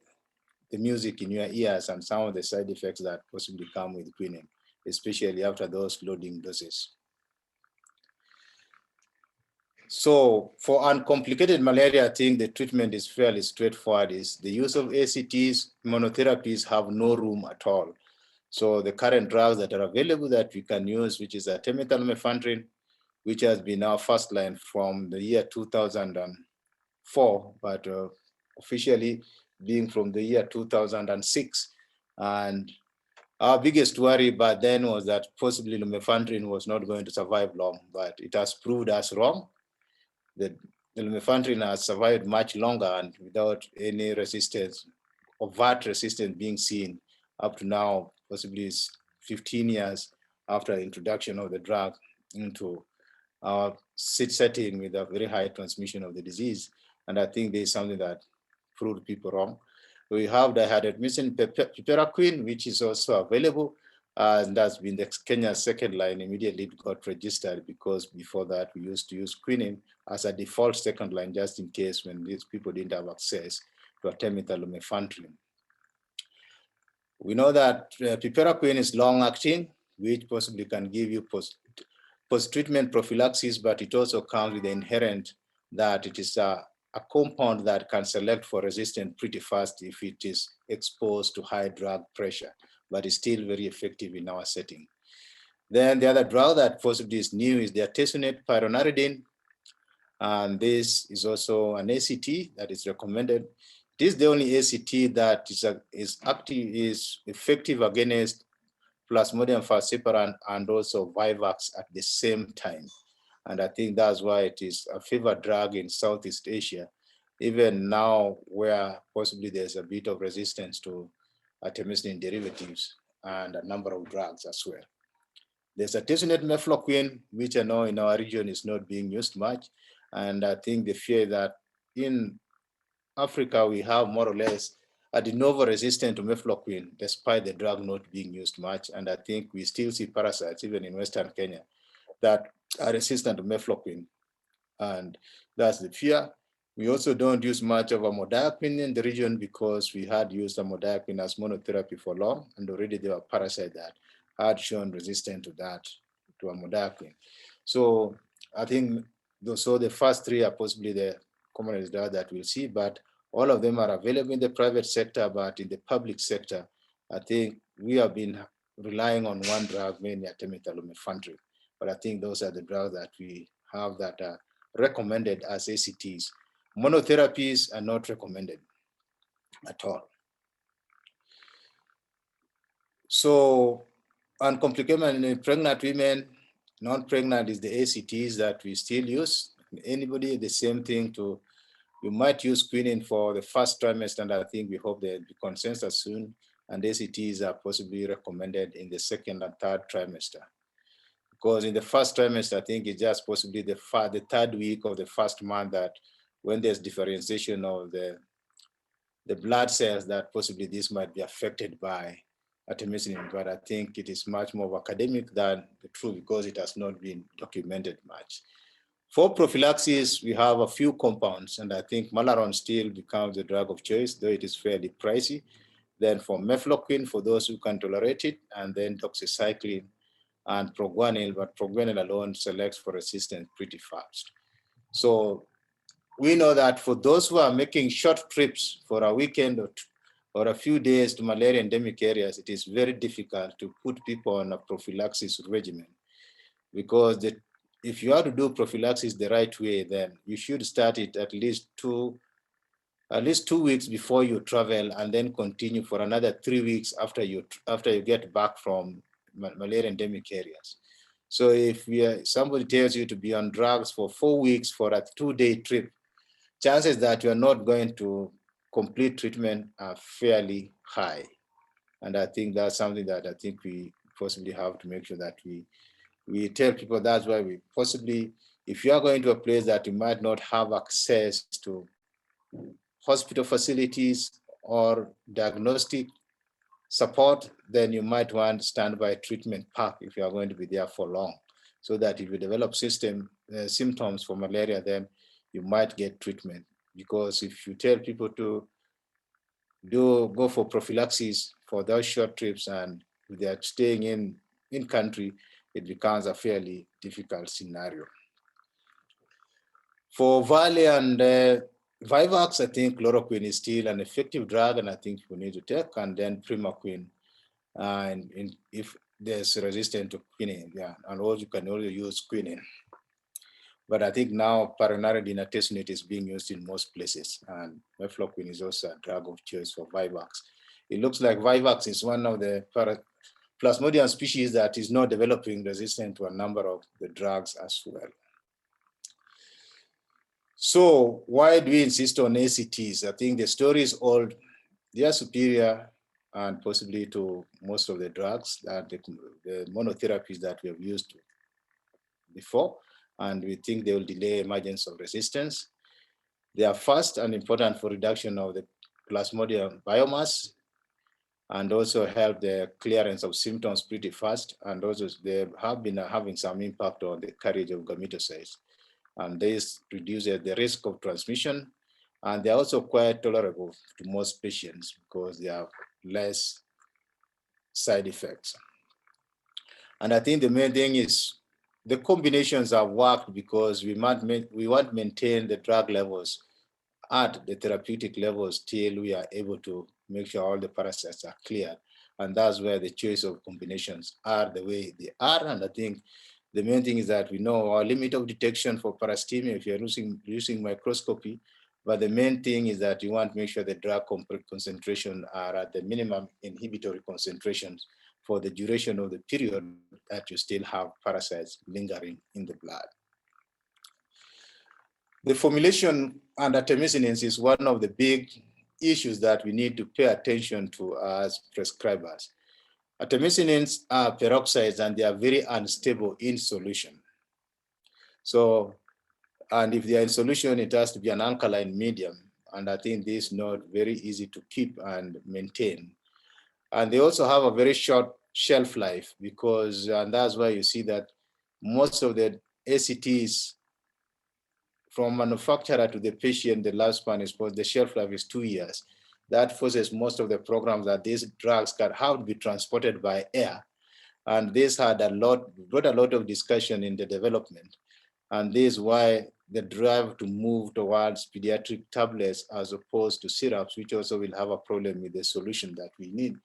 music in your ears and some of the side effects that possibly come with quinine, especially after those loading doses. So for uncomplicated malaria, I think the treatment is fairly straightforward. Is the use of ACTs, monotherapies have no room at all. So the current drugs that are available that we can use, which is artemether, which has been our first line from the year 2004, but officially being from the year 2006. And our biggest worry back then was that possibly lumefantrine was not going to survive long, but it has proved us wrong. The lumefantrine has survived much longer and without any resistance, overt resistance being seen up to now, possibly 15 years after the introduction of the drug. into our setting with a very high transmission of the disease. And I think there's something that proved people wrong. We have the hydroxystrobin piperaquine, which is also available. And that's been the Kenya's second line, immediately got registered, because before that we used to use quinine as a default second line, just in case when these people didn't have access to artemether lumefantrine. We know that piperaquine is long acting, which possibly can give you post-treatment prophylaxis, but it also comes with the inherent that it is a compound that can select for resistance pretty fast if it is exposed to high drug pressure, but is still very effective in our setting. Then the other drug that possibly is new is the artesunate pyronaridine, and this is also an ACT that is recommended. It is the only ACT that is effective against Plasmodium falciparum and also Vivax at the same time. And I think that's why it is a favored drug in Southeast Asia, even now where possibly there's a bit of resistance to artemisinin derivatives and a number of drugs as well. There's artesunate mefloquine, which I know in our region is not being used much. And I think the fear that in Africa, we have more or less a de novo resistant to mefloquine, despite the drug not being used much. And I think we still see parasites, even in Western Kenya, that are resistant to mefloquine. And that's the fear. We also don't use much of amodiaquine in the region because we had used amodiaquine as monotherapy for long, and already there were parasites that had shown resistance to that, to amodiaquine. So I think the first three are possibly the commonest drugs that we'll see, but all of them are available in the private sector, but in the public sector, I think we have been relying on one drug, mainly artemether lumefantrine. But I think those are the drugs that we have that are recommended as ACTs. Monotherapies are not recommended at all. So uncomplicated in pregnant women, non-pregnant is the ACTs that we still use. Anybody, the same thing to, you might use quinine for the first trimester, and I think we hope there'll be consensus soon, and ACTs are possibly recommended in the second and third trimester. Because in the first trimester, I think it's just possibly the third week of the first month that when there's differentiation of the blood cells, that possibly this might be affected by artemisinin, but I think it is much more academic than the truth because it has not been documented much. For prophylaxis, we have a few compounds, and I think Malaron still becomes the drug of choice, though it is fairly pricey. Then for mefloquine, for those who can tolerate it, and then doxycycline and proguanil, but proguanil alone selects for resistance pretty fast. So we know that for those who are making short trips for a weekend or a few days to malaria endemic areas, it is very difficult to put people on a prophylaxis regimen, because if you have to do prophylaxis the right way, then you should start it at least 2 weeks before you travel, and then continue for another 3 weeks after you get back from malaria endemic areas. So if somebody tells you to be on drugs for 4 weeks for a 2-day trip, chances that you are not going to complete treatment are fairly high. And I think that's something that I think we possibly have to make sure that we tell people. That's why we possibly, if you are going to a place that you might not have access to hospital facilities or diagnostic support, then you might want standby treatment pack if you are going to be there for long, so that if you develop symptoms for malaria, then you might get treatment. Because if you tell people to go for prophylaxis for those short trips and they are staying in country, it becomes a fairly difficult scenario. For Ovale and Vivax, I think chloroquine is still an effective drug, and I think we need to take, and then primaquine, and if there's resistance to quinine, yeah, and also you can only use quinine. But I think now pyronaridine artesunate is being used in most places, and mefloquine is also a drug of choice for Vivax. It looks like Vivax is one of the Plasmodium species that is not developing resistance to a number of the drugs as well. So why do we insist on ACTs? I think the story is old. They are superior and possibly to most of the drugs that the monotherapies that we have used before, and we think they will delay emergence of resistance. They are fast and important for reduction of the Plasmodium biomass, and also help the clearance of symptoms pretty fast. And also they have been having some impact on the carriage of gametocytes. And this reduces the risk of transmission. And they're also quite tolerable to most patients because they have less side effects. And I think the main thing is the combinations have worked because we want to maintain the drug levels at the therapeutic levels till we are able to make sure all the parasites are clear. And that's where the choice of combinations are the way they are. And I think the main thing is that we know our limit of detection for parasitemia if you're using microscopy, but the main thing is that you want to make sure the drug concentration are at the minimum inhibitory concentrations for the duration of the period that you still have parasites lingering in the blood. The formulation and artemisinin is one of the big issues that we need to pay attention to as prescribers. Artemisinins are peroxides and they are very unstable in solution. So, and if they are in solution, it has to be an alkaline medium. And I think this is not very easy to keep and maintain. And they also have a very short shelf life because, and that's why you see that most of the ACTs from manufacturer to the patient, the lifespan is, the shelf life is 2 years. That forces most of the programs that these drugs can have to be transported by air. And this had brought a lot of discussion in the development. And this is why the drive to move towards pediatric tablets as opposed to syrups, which also will have a problem with the solution that we need,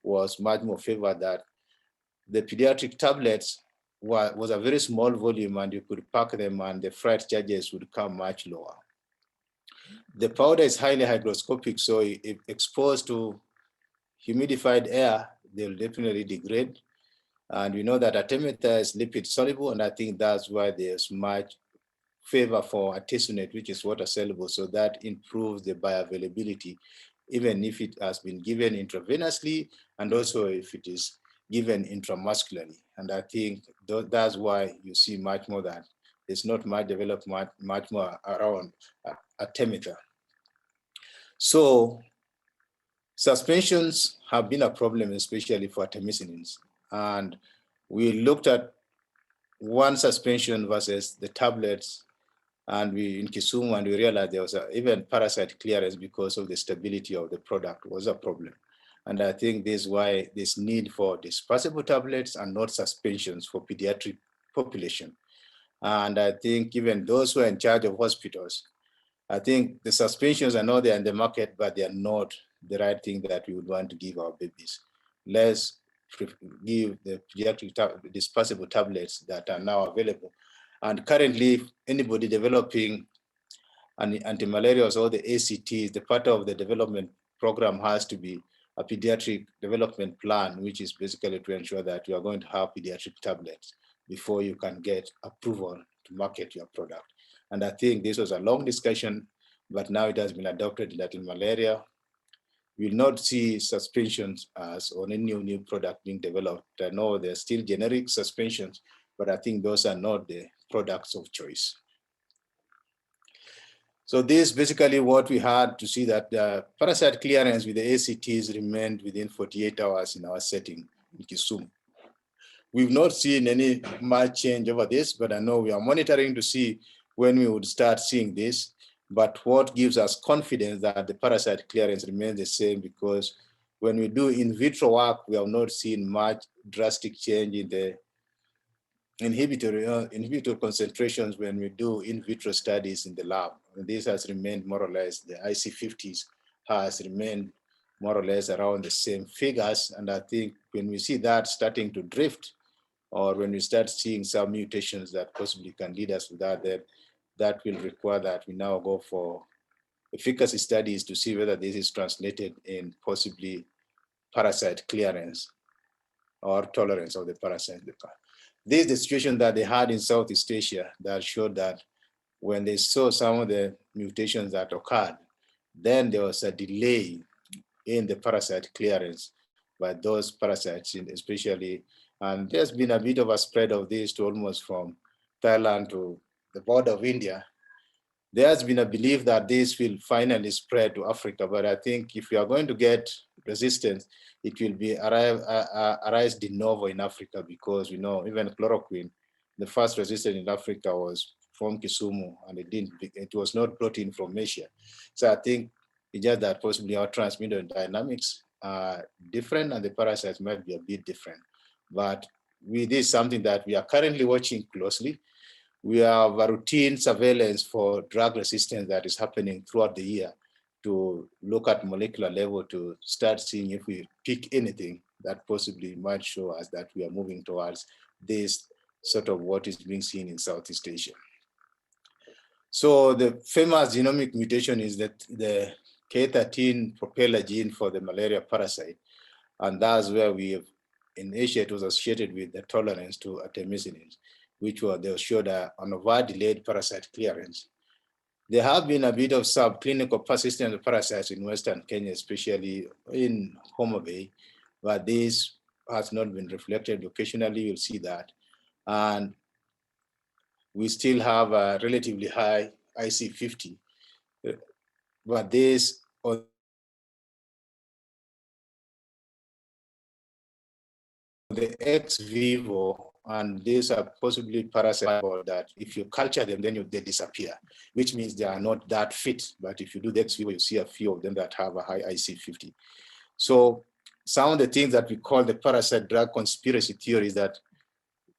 was much more favored that the pediatric tablets was a very small volume and you could pack them and the freight charges would come much lower. The powder is highly hygroscopic, so if exposed to humidified air, they'll definitely degrade. And we know that artemether is lipid soluble, and I think that's why there's much favor for artesunate, which is water soluble, so that improves the bioavailability, even if it has been given intravenously, and also if it is given intramuscularly. And I think that's why you see much more that there's not much developed much more around artemether. So suspensions have been a problem, especially for artemisinins. And we looked at one suspension versus the tablets, and we in Kisumu, and we realized there was even parasite clearance because of the stability of the product was a problem. And I think this is why this need for dispersible tablets and not suspensions for pediatric population. And I think even those who are in charge of hospitals, I think the suspensions are not there in the market, but they are not the right thing that we would want to give our babies. Let's give the pediatric dispersible tablets that are now available. And currently, anybody developing antimalarials or the ACTs, the part of the development program has to be a pediatric development plan, which is basically to ensure that you are going to have pediatric tablets before you can get approval to market your product. And I think this was a long discussion, but now it has been adopted in Latin malaria. We will not see suspensions as on any new product being developed. I know there's still generic suspensions, but I think those are not the products of choice. So this is basically what we had to see, that the parasite clearance with the ACTs remained within 48 hours in our setting in Kisumu. We've not seen any much change over this, but I know we are monitoring to see when we would start seeing this. But what gives us confidence that the parasite clearance remains the same, because when we do in vitro work, we have not seen much drastic change in the inhibitor concentrations when we do in vitro studies in the lab. And this has remained more or less, the IC50s has remained more or less around the same figures. And I think when we see that starting to drift, or when we start seeing some mutations that possibly can lead us to that, then that will require that we now go for efficacy studies to see whether this is translated in possibly parasite clearance or tolerance of the parasite. This is the situation that they had in Southeast Asia that showed that when they saw some of the mutations that occurred, then there was a delay in the parasite clearance by those parasites, especially, and there's been a bit of a spread of this to almost from Thailand to the border of India, there has been a belief that this will finally spread to Africa. But I think if we are going to get resistance, it will be arise de novo in Africa, because we know even chloroquine, the first resistance in Africa was from Kisumu, and it was not brought in from Asia. So I think it's just that possibly our transmitter dynamics are different and the parasites might be a bit different. But this is something that we are currently watching closely. We have a routine surveillance for drug resistance that is happening throughout the year to look at molecular level to start seeing if we pick anything that possibly might show us that we are moving towards this sort of what is being seen in Southeast Asia. So the famous genomic mutation is that the K13 propeller gene for the malaria parasite. And that's where we have, in Asia, it was associated with the tolerance to artemisinin, which they showed an over-delayed parasite clearance. There have been a bit of subclinical persistent parasites in Western Kenya, especially in Homa Bay, but this has not been reflected. Occasionally, you'll see that. And we still have a relatively high IC50, but this on the ex vivo, and these are possibly parasites that if you culture them, then they disappear, which means they are not that fit. But if you do the ex vivo, you see a few of them that have a high IC50. So some of the things that we call the parasite drug conspiracy theories, that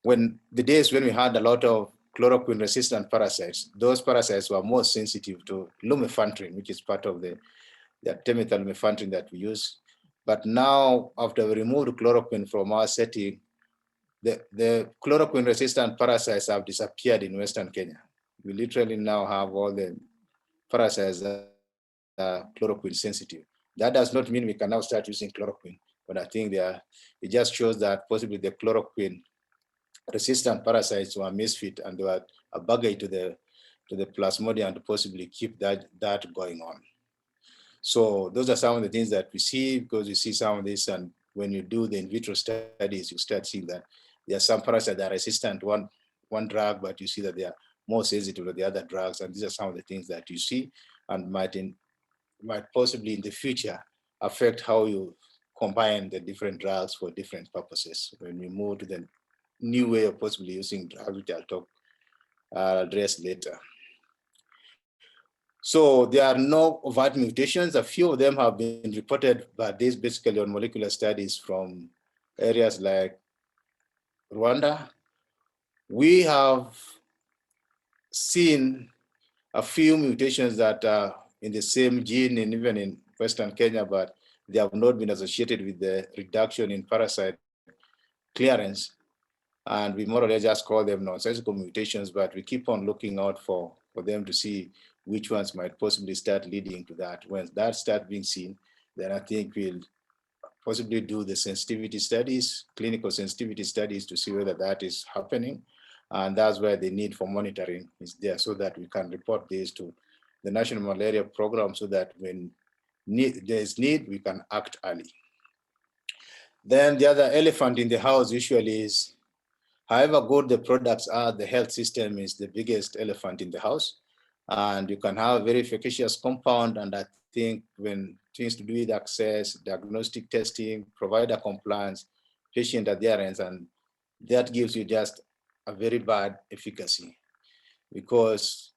when the days when we had a lot of chloroquine resistant parasites, those parasites were more sensitive to lumefantrine, which is part of the artemether lumefantrine that we use. But now, after we removed chloroquine from our setting, the chloroquine resistant parasites have disappeared in Western Kenya. We literally now have all the parasites that are chloroquine sensitive. That does not mean we can now start using chloroquine, but I think it just shows that possibly the chloroquine resistant parasites were misfit and they were a bugger to the Plasmodium to possibly keep that going on. So those are some of the things that we see, because you see some of this, and when you do the in vitro studies, you start seeing that there are some parasites that are resistant to one drug, but you see that they are more sensitive to the other drugs. And these are some of the things that you see and might possibly in the future affect how you combine the different drugs for different purposes. When we move to the new way of possibly using drugs, which I'll address later. So there are no overt mutations. A few of them have been reported, but these basically on molecular studies from areas like Rwanda. We have seen a few mutations that are in the same gene and even in Western Kenya, but they have not been associated with the reduction in parasite clearance. And we more or less just call them nonsensical mutations, but we keep on looking out for them to see which ones might possibly start leading to that. When that starts being seen, then I think we'll possibly do the sensitivity studies, clinical sensitivity studies, to see whether that is happening. And that's where the need for monitoring is there, so that we can report this to the National Malaria Program, so that when there's need, we can act early. Then the other elephant in the house usually is, however good the products are, the health system is the biggest elephant in the house. And you can have a very efficacious compound. And I think when things to do with access, diagnostic testing, provider compliance, patient adherence, and that gives you just a very bad efficacy, because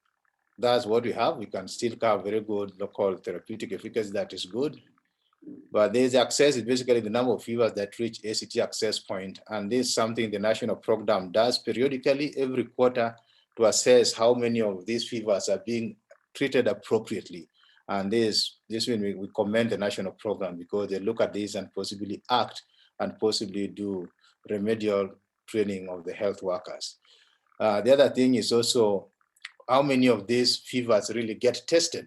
that's what we have. We can still have very good local therapeutic efficacy that is good. But there's access is basically the number of fevers that reach ACT access point. And this is something the national program does periodically every quarter to assess how many of these fevers are being treated appropriately. And this when we commend the national program, because they look at this and possibly act and possibly do remedial training of the health workers. The other thing is also how many of these fevers really get tested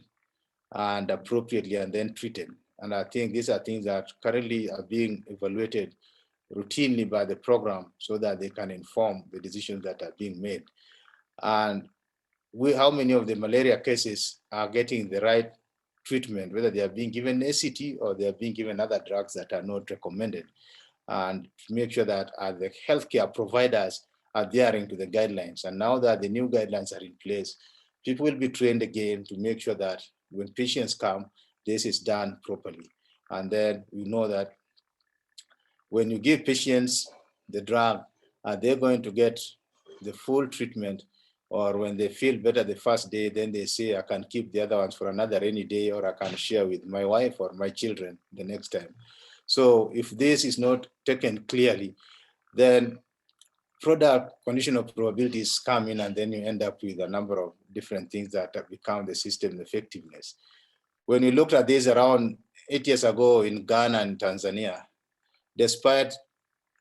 and appropriately and then treated. And I think these are things that currently are being evaluated routinely by the program, so that they can inform the decisions that are being made. And how many of the malaria cases are getting the right treatment, whether they are being given ACT or they are being given other drugs that are not recommended. And to make sure that the healthcare providers adhering to the guidelines. And now that the new guidelines are in place, people will be trained again to make sure that when patients come, this is done properly. And then we know that when you give patients the drug, are they going to get the full treatment? Or when they feel better the first day, then they say, I can keep the other ones for another rainy day, or I can share with my wife or my children the next time. So if this is not taken clearly, then product conditional probabilities come in, and then you end up with a number of different things that become the system effectiveness. When we looked at this around 8 years ago in Ghana and Tanzania, despite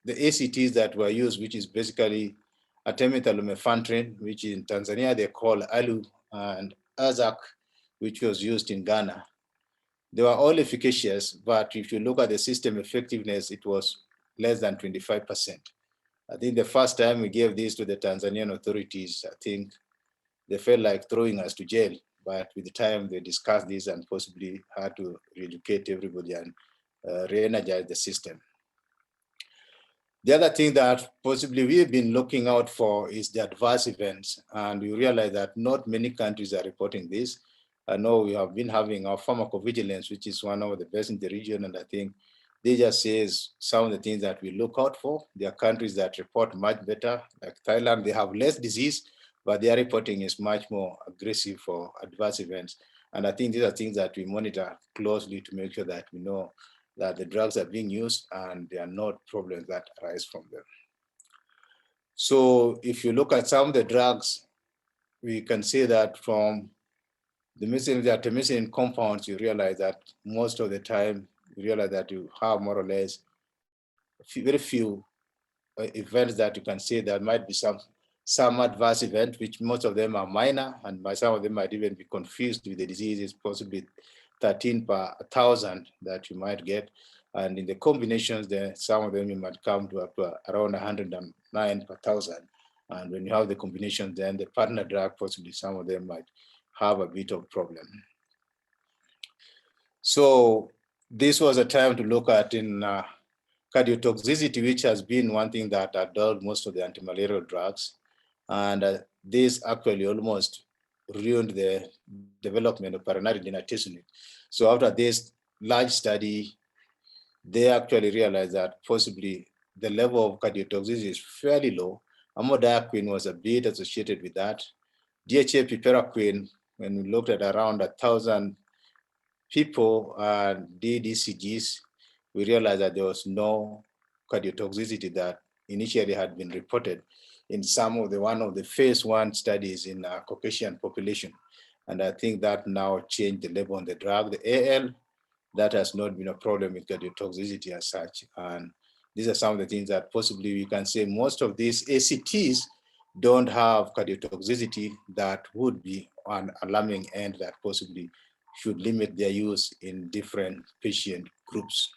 the ACTs that were used, which is basically artemether-lumefantrine, which in Tanzania they call ALU, and AZAC, which was used in Ghana, they were all efficacious, but if you look at the system effectiveness, it was less than 25%. I think the first time we gave this to the Tanzanian authorities, I think they felt like throwing us to jail. But with the time they discussed this and possibly had to re-educate everybody and re-energize the system. The other thing that possibly we've been looking out for is the adverse events. And we realize that not many countries are reporting this. I know we have been having our pharmacovigilance, which is one of the best in the region. And I think they just says some of the things that we look out for. There are countries that report much better, like Thailand, they have less disease, but their reporting is much more aggressive for adverse events. And I think these are things that we monitor closely to make sure that we know that the drugs are being used and there are not problems that arise from them. So if you look at some of the drugs, we can say that from the artemisinin compounds, you realize that most of the time, you realize that you have more or less very few events that you can say there might be some adverse event, which most of them are minor, and by some of them might even be confused with the disease. Is possibly 13 per 1,000 that you might get. And in the combinations, there some of them you might come to up to around 109 per 1,000. And when you have the combinations, then the partner drug, possibly some of them might have a bit of problem. So this was a time to look at in cardiotoxicity, which has been one thing that adulted most of the antimalarial drugs. And this actually almost ruined the development of pulmonary artemisinin. So after this large study, they actually realized that possibly the level of cardiotoxicity is fairly low. Amodiaquine was a bit associated with that. DHA piperaquine, when we looked at around 1,000 people and DDCGs, we realized that there was no cardiotoxicity that initially had been reported in some of the one of the phase 1 studies in a Caucasian population. And I think that now changed the label on the drug. The AL, that has not been a problem with cardiotoxicity as such. And these are some of the things that possibly we can say most of these ACTs don't have cardiotoxicity that would be an alarming end that possibly should limit their use in different patient groups.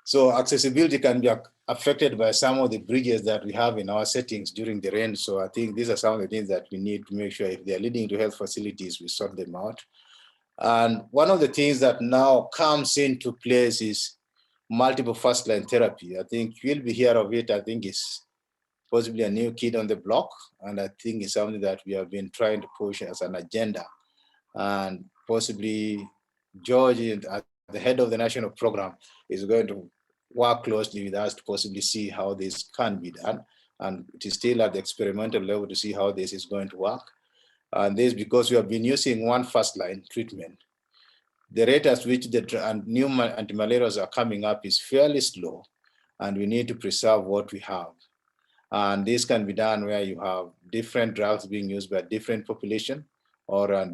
So accessibility can be affected by some of the bridges that we have in our settings during the rain. So I think these are some of the things that we need to make sure if they're leading to health facilities, we sort them out. And one of the things that now comes into place is multiple first-line therapy. I think you'll be hear of it. I think it's possibly a new kid on the block. And I think it's something that we have been trying to push as an agenda. And possibly George, at the head of the national program, is going to work closely with us to possibly see how this can be done. And it is still at the experimental level to see how this is going to work. And this because we have been using one first-line treatment. The rate at which the new antimalarials are coming up is fairly slow, and we need to preserve what we have. And this can be done where you have different drugs being used by different population, or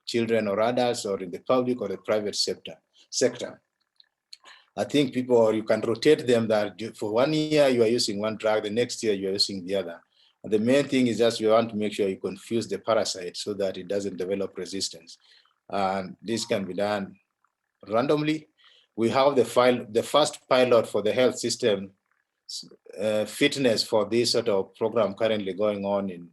children or adults, or in the public or the private sector. I think people, or you can rotate them that for 1 year you are using one drug, the next year you are using the other. And the main thing is just you want to make sure you confuse the parasite so that it doesn't develop resistance. And this can be done randomly. We have the first pilot for the health system fitness for this sort of program currently going on in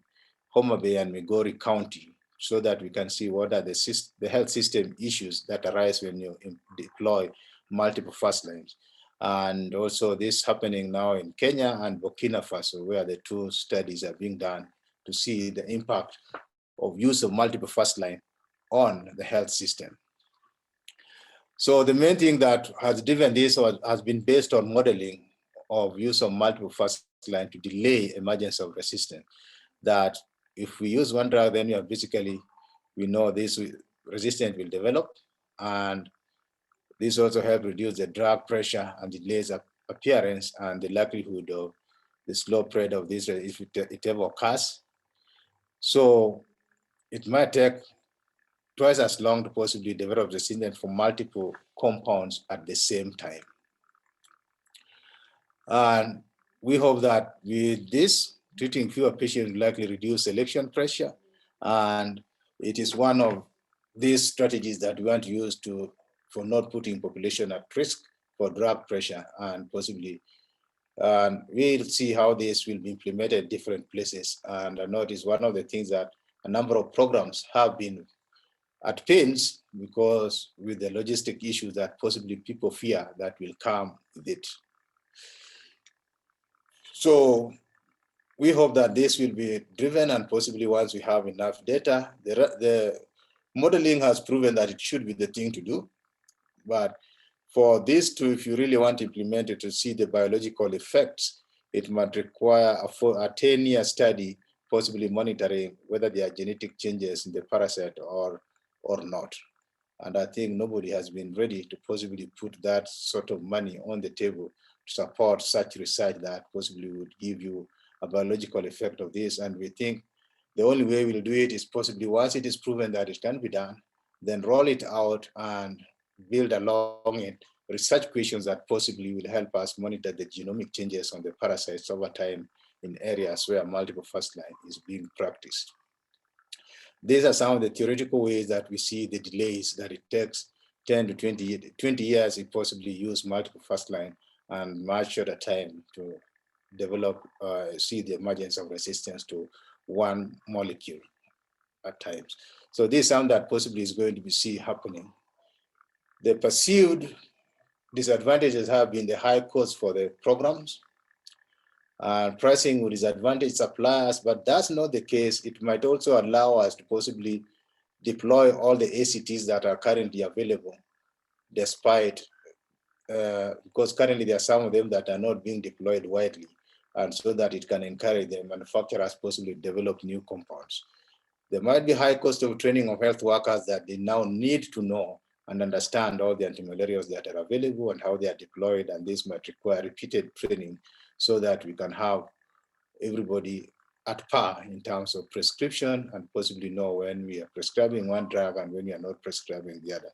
Homa Bay and Migori County, so that we can see what are the health system issues that arise when you deploy multiple first lines. And also this happening now in Kenya and Burkina Faso, where the two studies are being done to see the impact of use of multiple first line on the health system. So the main thing that has driven this has been based on modeling of use of multiple first line to delay emergence of resistance. That if we use one drug, then we know this resistance will develop, and this also helps reduce the drug pressure and delays appearance and the likelihood of the slow spread of this if it ever occurs. So it might take twice as long to possibly develop resistance for multiple compounds at the same time. And we hope that with this, treating fewer patients will likely reduce selection pressure. And it is one of these strategies that we want to use for not putting population at risk for drug pressure and possibly. And we'll see how this will be implemented in different places. And I know it is one of the things that a number of programs have been at pains because with the logistic issues that possibly people fear that will come with it. So we hope that this will be driven, and possibly once we have enough data, the modeling has proven that it should be the thing to do. But for this to, if you really want to implement it to see the biological effects, it might require a 10-year study, possibly monitoring whether there are genetic changes in the parasite or not. And I think nobody has been ready to possibly put that sort of money on the table to support such research that possibly would give you a biological effect of this. And we think the only way we'll do it is possibly once it is proven that it can be done, then roll it out and build along it research questions that possibly will help us monitor the genomic changes on the parasites over time in areas where multiple first line is being practiced. These are some of the theoretical ways that we see the delays that it takes 10 to 20 years if possibly use multiple first line and much shorter time to develop, see the emergence of resistance to one molecule at times. So this is something that possibly is going to be seen happening. The perceived disadvantages have been the high cost for the programs. Pricing will disadvantage suppliers, but that's not the case. It might also allow us to possibly deploy all the ACTs that are currently available, despite, because currently there are some of them that are not being deployed widely, and so that it can encourage the manufacturers possibly develop new compounds. There might be high cost of training of health workers that they now need to know and understand all the antimalarials that are available and how they are deployed, and this might require repeated training so that we can have everybody at par in terms of prescription and possibly know when we are prescribing one drug and when we are not prescribing the other.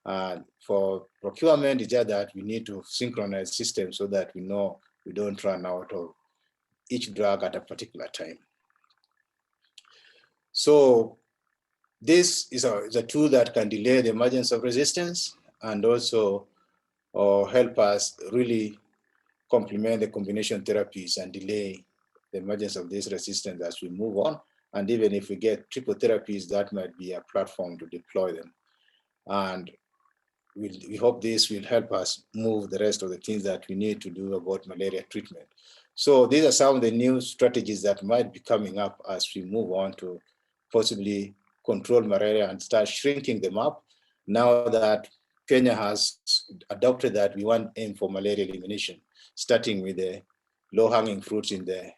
And for procurement, it's just that we need to synchronize systems so that we know we don't run out of each drug at a particular time. So this is a tool that can delay the emergence of resistance and also help us really complement the combination therapies and delay the emergence of this resistance as we move on. And even if we get triple therapies, that might be a platform to deploy them. And we hope this will help us move the rest of the things that we need to do about malaria treatment. So these are some of the new strategies that might be coming up as we move on to possibly control malaria and start shrinking them up. Now that Kenya has adopted that, we want aim for malaria elimination, starting with the low-hanging fruits in the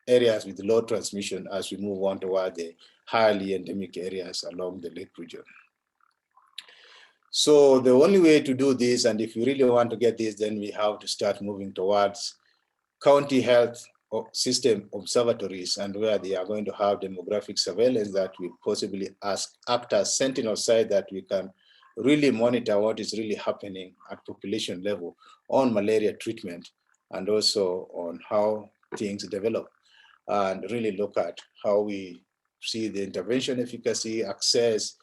areas with low transmission as we move on toward the highly endemic areas along the lake region. So the only way to do this, and if you really want to get this, then we have to start moving towards county health system observatories, and where they are going to have demographic surveillance that will possibly act as sentinel site that we can really monitor what is really happening at population level on malaria treatment and also on how things develop, and really look at how we see the intervention efficacy, access,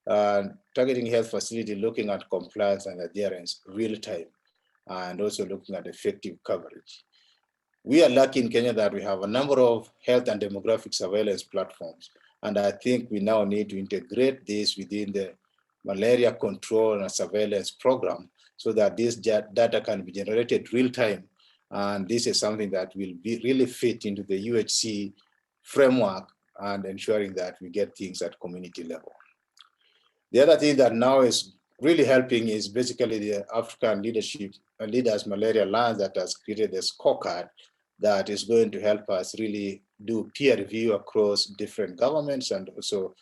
targeting health facility, looking at compliance and adherence real time, and also looking at effective coverage. We are lucky in Kenya that we have a number of health and demographic surveillance platforms. And I think we now need to integrate this within the malaria control and surveillance program so that this data can be generated real time. And this is something that will be really fit into the UHC framework and ensuring that we get things at community level. The other thing that now is really helping is basically the African Leaders Malaria Alliance that has created a scorecard that is going to help us really do peer review across different governments and also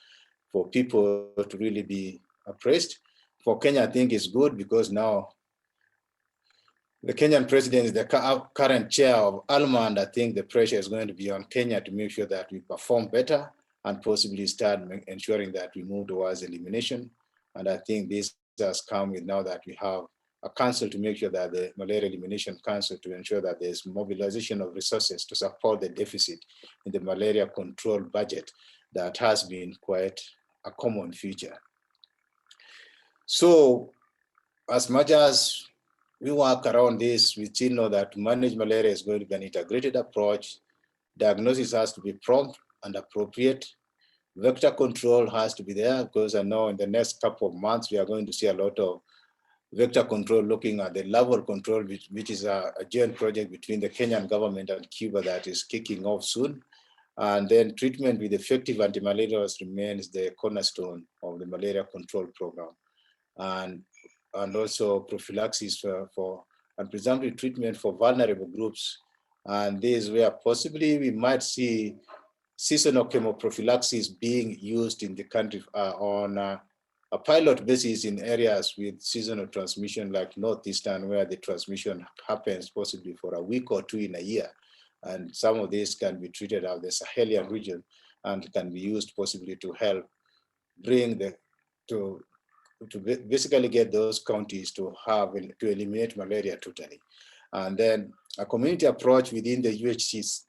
for people to really be appraised. For Kenya, I think it's good because now the Kenyan president is the current chair of ALMA, and I think the pressure is going to be on Kenya to make sure that we perform better and possibly start ensuring that we move towards elimination. And I think this has come with now that we have a council to make sure that the Malaria Elimination Council to ensure that there's mobilization of resources to support the deficit in the malaria control budget that has been quite a common feature. So as much as we work around this, we still know that to manage malaria is going to be an integrated approach. Diagnosis has to be prompt and appropriate. Vector control has to be there because I know in the next couple of months, we are going to see a lot of vector control looking at the level control, which is a joint project between the Kenyan government and Cuba that is kicking off soon. And then treatment with effective antimalarials remains the cornerstone of the malaria control program. And also prophylaxis and presumptive treatment for vulnerable groups. And this is where possibly we might see seasonal chemoprophylaxis being used in the country on a pilot basis in areas with seasonal transmission like Northeastern, where the transmission happens possibly for a week or two in a year. And some of these can be treated out of the Sahelian region and can be used possibly to help bring to basically get those counties to eliminate malaria totally. And then a community approach within the UHC's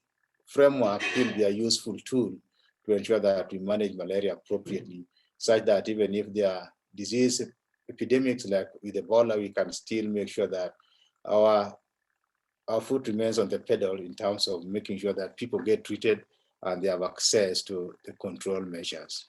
framework will be a useful tool to ensure that we manage malaria appropriately, such that even if there are disease epidemics like with Ebola, we can still make sure that our foot remains on the pedal in terms of making sure that people get treated and they have access to the control measures.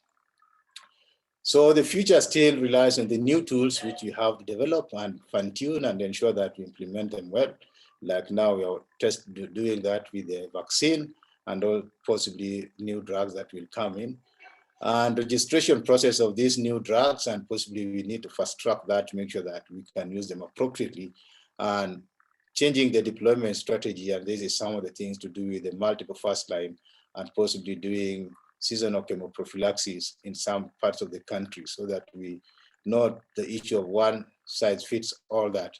So the future still relies on the new tools which we have developed and fine-tune and ensure that we implement them well. Like now we are just doing that with the vaccine and all possibly new drugs that will come in. And registration process of these new drugs, and possibly we need to fast track that to make sure that we can use them appropriately, and changing the deployment strategy. And this is some of the things to do with the multiple first line and possibly doing seasonal chemoprophylaxis in some parts of the country so that we not the issue of one size fits all, that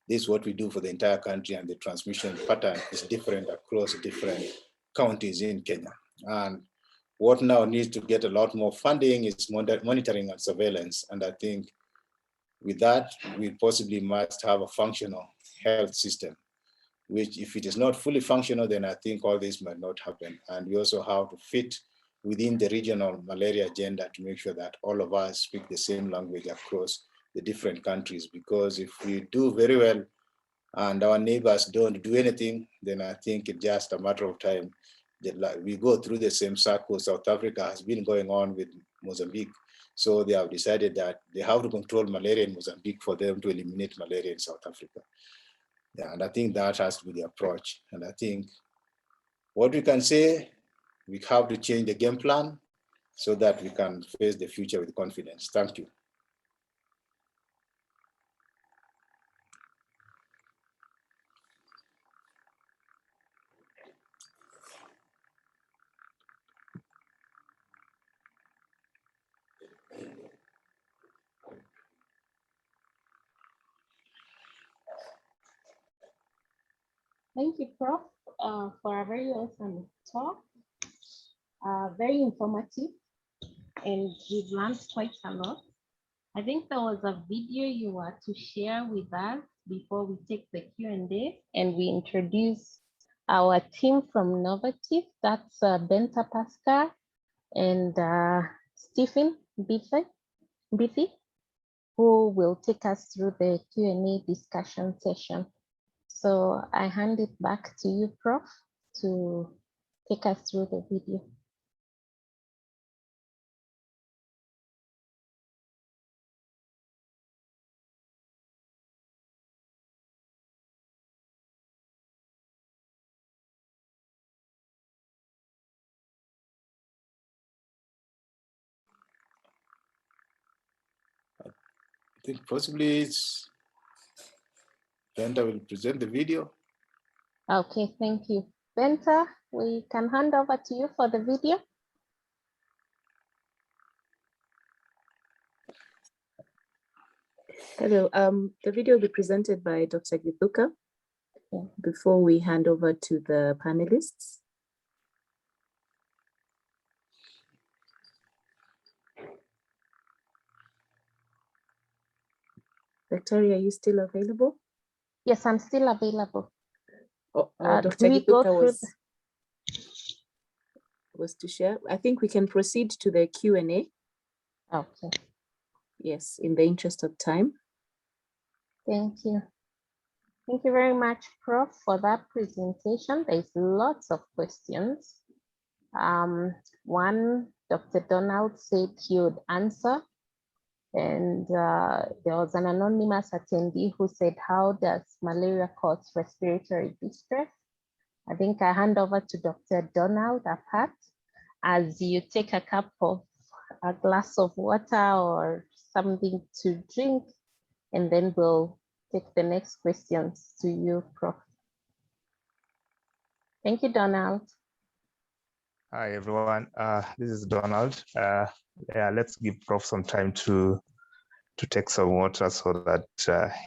this is what we do for the entire country and the transmission pattern is different across different counties in Kenya. And what now needs to get a lot more funding is monitoring and surveillance. And I think with that, we possibly must have a functional health system, which if it is not fully functional, then I think all this might not happen. And we also have to fit within the regional malaria agenda to make sure that all of us speak the same language across the different countries. Because if we do very well and our neighbors don't do anything, then I think it's just a matter of time that we go through the same circle South Africa has been going on with Mozambique. So they have decided that they have to control malaria in Mozambique for them to eliminate malaria in South Africa. Yeah, and I think that has to be the approach. And I think what we can say, we have to change the game plan so that we can face the future with confidence. Thank you. Thank you, Prof, for a very awesome talk. Very informative, and we've learned quite a lot. I think there was a video you were to share with us before we take the Q&A, and we introduce our team from NOVARTIS. That's Benta Pascal and Stephen Bithi, who will take us through the Q&A discussion session. So I hand it back to you, Prof, to take us through the video. think possibly Brenda will present the video. Okay, thank you. Benta, we can hand over to you for the video. Hello, the video will be presented by Dr. Githuka before we hand over to the panelists. Victoria, are you still available? Yes, I'm still available. Dr. Githuka was to share. I think we can proceed to the Q&A. Okay. Yes, in the interest of time. Thank you. Thank you very much, Prof, for that presentation. There's lots of questions. One, Dr. Donald said he would answer. And there was an anonymous attendee who said, how does malaria cause respiratory distress? I think I hand over to Dr. Donald apart as you take a glass of water or something to drink, and then we'll take the next questions to you, Prof. Thank you, Donald. Hi, everyone. This is Donald. Yeah, let's give Prof some time to take some water so that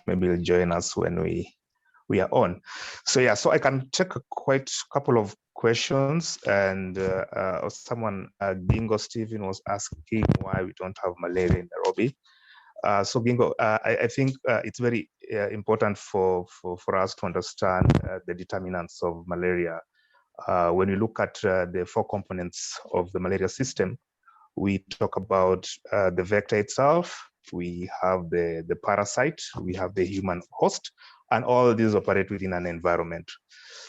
maybe he'll join us when we are on. So yeah, so I can take quite a couple of questions, and someone, Gingo Stephen, was asking why we don't have malaria in Nairobi. So Gingo, I think it's very important for us to understand the determinants of malaria. When we look at the 4 components of the malaria system, we talk about the vector itself, we have the parasite, we have the human host, and all these operate within an environment.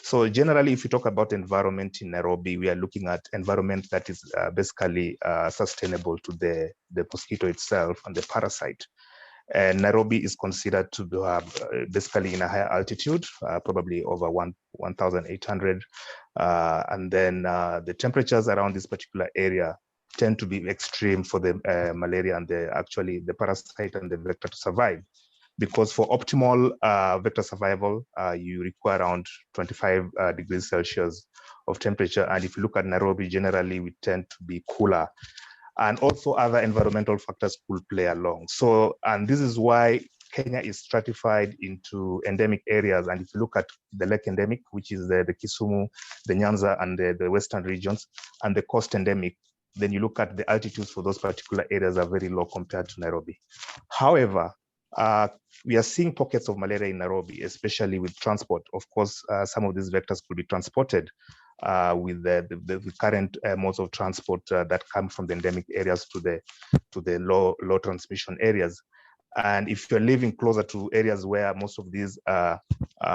So generally, if you talk about environment in Nairobi, we are looking at environment that is basically sustainable to the mosquito itself and the parasite. And Nairobi is considered to have basically in a higher altitude, probably over 1,800. And then the temperatures around this particular area tend to be extreme for the malaria and the parasite and the vector to survive. Because for optimal vector survival, you require around 25 degrees Celsius of temperature. And if you look at Nairobi, generally we tend to be cooler. And also other environmental factors could play along. So, and this is why Kenya is stratified into endemic areas. And if you look at the lake endemic, which is the Kisumu, the Nyanza, and the western regions, and the coast endemic, then you look at the altitudes for those particular areas are very low compared to Nairobi. However, we are seeing pockets of malaria in Nairobi, especially with transport. Of course, some of these vectors could be transported with the current modes of transport that come from the endemic areas to the low transmission areas. And if you're living closer to areas where most of these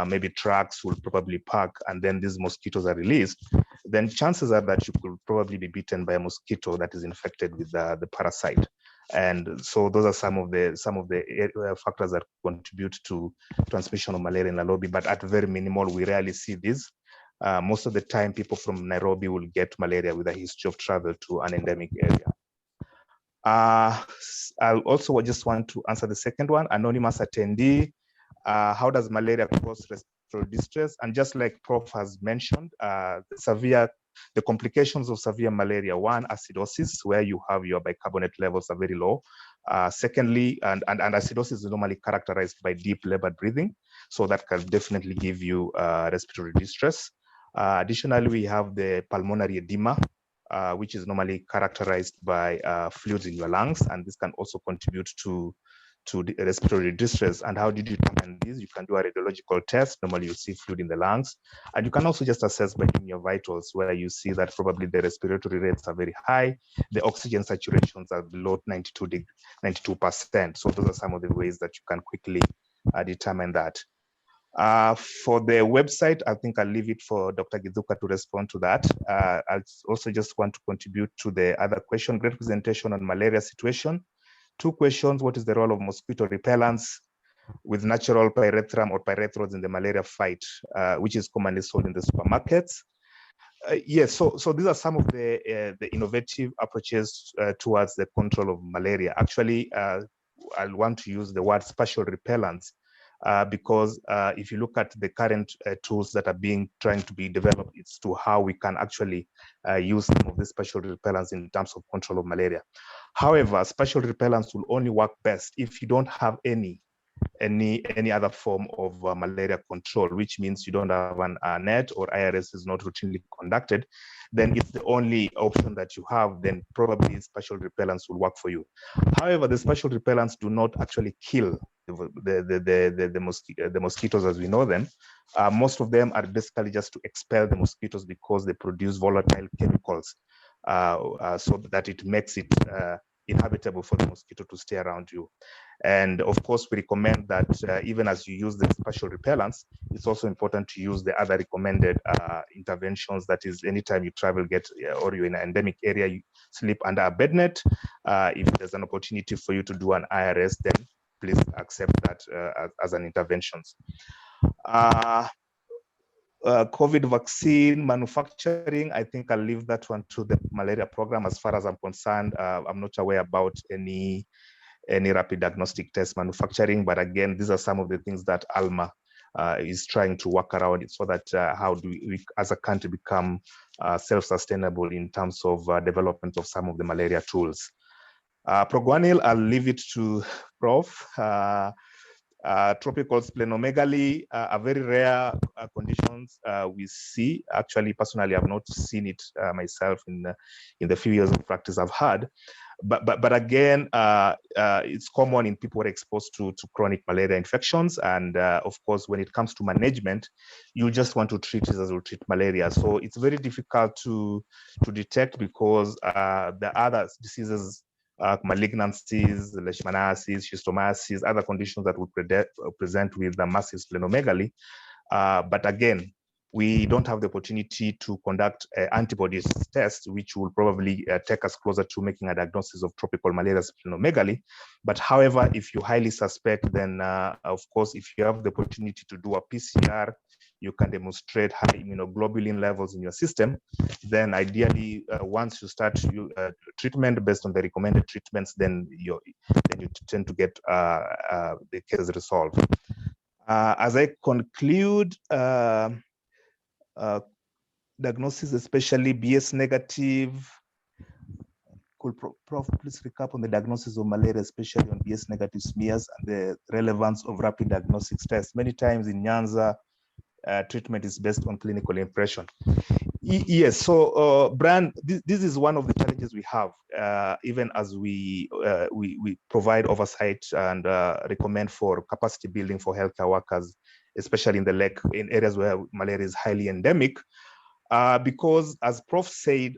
maybe trucks will probably park and then these mosquitoes are released, then chances are that you could probably be bitten by a mosquito that is infected with the parasite. And so those are some of the factors that contribute to transmission of malaria in Nairobi, but at very minimal, we rarely see this. Most of the time, people from Nairobi will get malaria with a history of travel to an endemic area. I also just want to answer the second one, anonymous attendee. How does malaria cause respiratory distress? And just like Prof has mentioned, the complications of severe malaria, one, acidosis, where you have your bicarbonate levels are very low. Secondly, and acidosis is normally characterized by deep labored breathing. So that can definitely give you respiratory distress. Additionally, we have the pulmonary edema, which is normally characterized by fluids in your lungs, and this can also contribute to the respiratory distress. And how do you determine this? You can do a radiological test. Normally you see fluid in the lungs, and you can also just assess by doing your vitals, where you see that probably the respiratory rates are very high, the oxygen saturations are below 92%. So those are some of the ways that you can quickly determine that. For the website, I think I'll leave it for Dr. Githuka to respond to that. I also just want to contribute to the other question, great presentation on malaria situation. 2 questions, what is the role of mosquito repellents with natural pyrethrum or pyrethrons in the malaria fight, which is commonly sold in the supermarkets? Yes, so these are some of the innovative approaches towards the control of malaria. Actually, I'll want to use the word spatial repellents, because if you look at the current tools that are trying to be developed, it's to how we can actually use some of these spatial repellents in terms of control of malaria. However, spatial repellents will only work best if you don't have any other form of malaria control, which means you don't have an net or IRS is not routinely conducted. Then it's the only option that you have, then probably spatial repellents will work for you. However, the spatial repellents do not actually kill the mosquitoes as we know them. Most of them are basically just to expel the mosquitoes because they produce volatile chemicals, so that it makes it inhabitable for the mosquito to stay around you. And of course, we recommend that even as you use the spatial repellents, it's also important to use the other recommended interventions. That is, anytime you travel, or you're in an endemic area, you sleep under a bed net. If there's an opportunity for you to do an IRS, then please accept that as an intervention. COVID vaccine manufacturing, I think I'll leave that one to the malaria program. As far as I'm concerned, I'm not aware about any rapid diagnostic test manufacturing, but again, these are some of the things that ALMA is trying to work around, so that how do we as a country become self-sustainable in terms of development of some of the malaria tools. Proguanil, I'll leave it to Prof. Tropical splenomegaly, a very rare conditions we see. Actually, personally, I've not seen it myself in the few years of practice I've had. But again, it's common in people who are exposed to chronic malaria infections. And of course, when it comes to management, you just want to treat it as you treat malaria. So it's very difficult to detect, because the other diseases, malignancies, leishmaniasis, schistomiasis, other conditions that would present with the massive splenomegaly. But again, we don't have the opportunity to conduct antibodies tests, which will probably take us closer to making a diagnosis of tropical malaria splenomegaly. But however, if you highly suspect, then of course, if you have the opportunity to do a PCR, you can demonstrate high immunoglobulin levels in your system. Then ideally, once you start treatment based on the recommended treatments, then you tend to get the case resolved. As I conclude, diagnosis, especially BS negative. Could Prof please recap on the diagnosis of malaria, especially on BS negative smears, and the relevance of rapid diagnostics tests? Many times in Nyanza, treatment is based on clinical impression. Yes, so Brian, this is one of the challenges we have, even as we provide oversight and recommend for capacity building for healthcare workers, especially in areas where malaria is highly endemic, because as Prof said,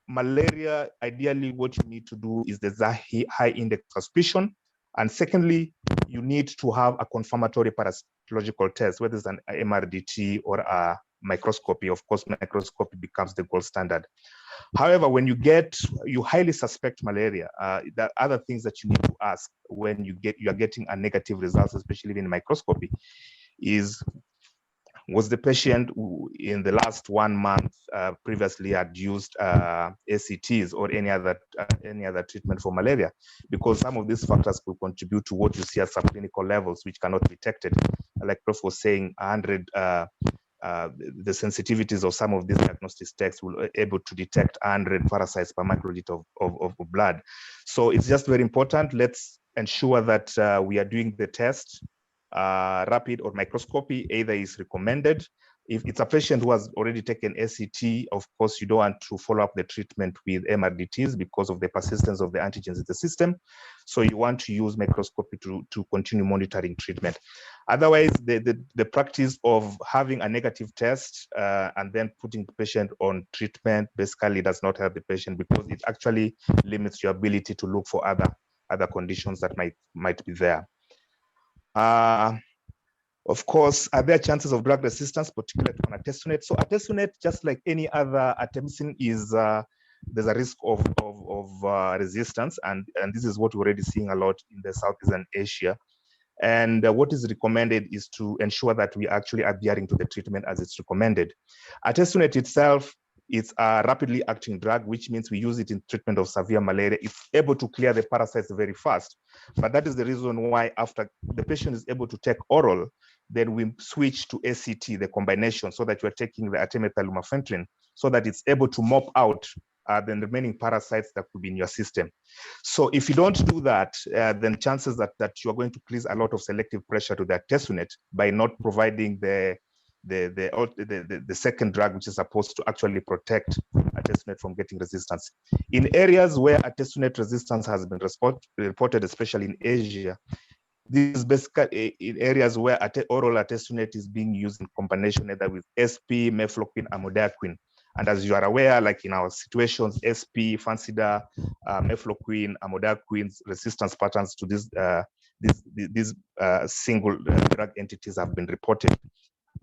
malaria, ideally what you need to do is there's a high index suspicion. And secondly, you need to have a confirmatory parasitological test, whether it's an MRDT or a microscopy. Of course, microscopy becomes the gold standard. However, when you highly suspect malaria, the other things that you need to ask when you are getting a negative results, especially in microscopy, is, was the patient in the last 1 month previously had used ACTs or any other treatment for malaria? Because some of these factors could contribute to what you see as subclinical levels, which cannot be detected. Like Prof was saying, 100, the sensitivities of some of these diagnostic tests will be able to detect 100 parasites per microliter of blood. So it's just very important. Let's ensure that we are doing the test. Rapid or microscopy either is recommended. If it's a patient who has already taken ACT, of course, you don't want to follow up the treatment with MRDTs because of the persistence of the antigens in the system. So you want to use microscopy to continue monitoring treatment. Otherwise, the practice of having a negative test and then putting the patient on treatment basically does not help the patient, because it actually limits your ability to look for other conditions that might be there. Of course, are there chances of drug resistance, particularly on artesunate? So artesunate, just like any other artemisinin, is there's a risk of resistance, and this is what we're already seeing a lot in the Southeastern Asia. And what is recommended is to ensure that we actually are adhering to the treatment as it's recommended. Artesunate itself It's a rapidly acting drug, which means we use it in treatment of severe malaria. It's able to clear the parasites very fast. But that is the reason why after the patient is able to take oral, then we switch to ACT, the combination, so that you're taking the artemether-lumefantrine, so that it's able to mop out the remaining parasites that could be in your system. So if you don't do that, then chances that you're going to place a lot of selective pressure to the artesunate by not providing the second drug, which is supposed to actually protect artesunate from getting resistance. In areas where artesunate resistance has been reported, especially in Asia, this is basically in areas where oral artesunate is being used in combination either with SP, mefloquine, amodiaquine. And as you are aware, like in our situations, SP, Fancida, mefloquine, amodiaquine's resistance patterns to these single drug entities have been reported.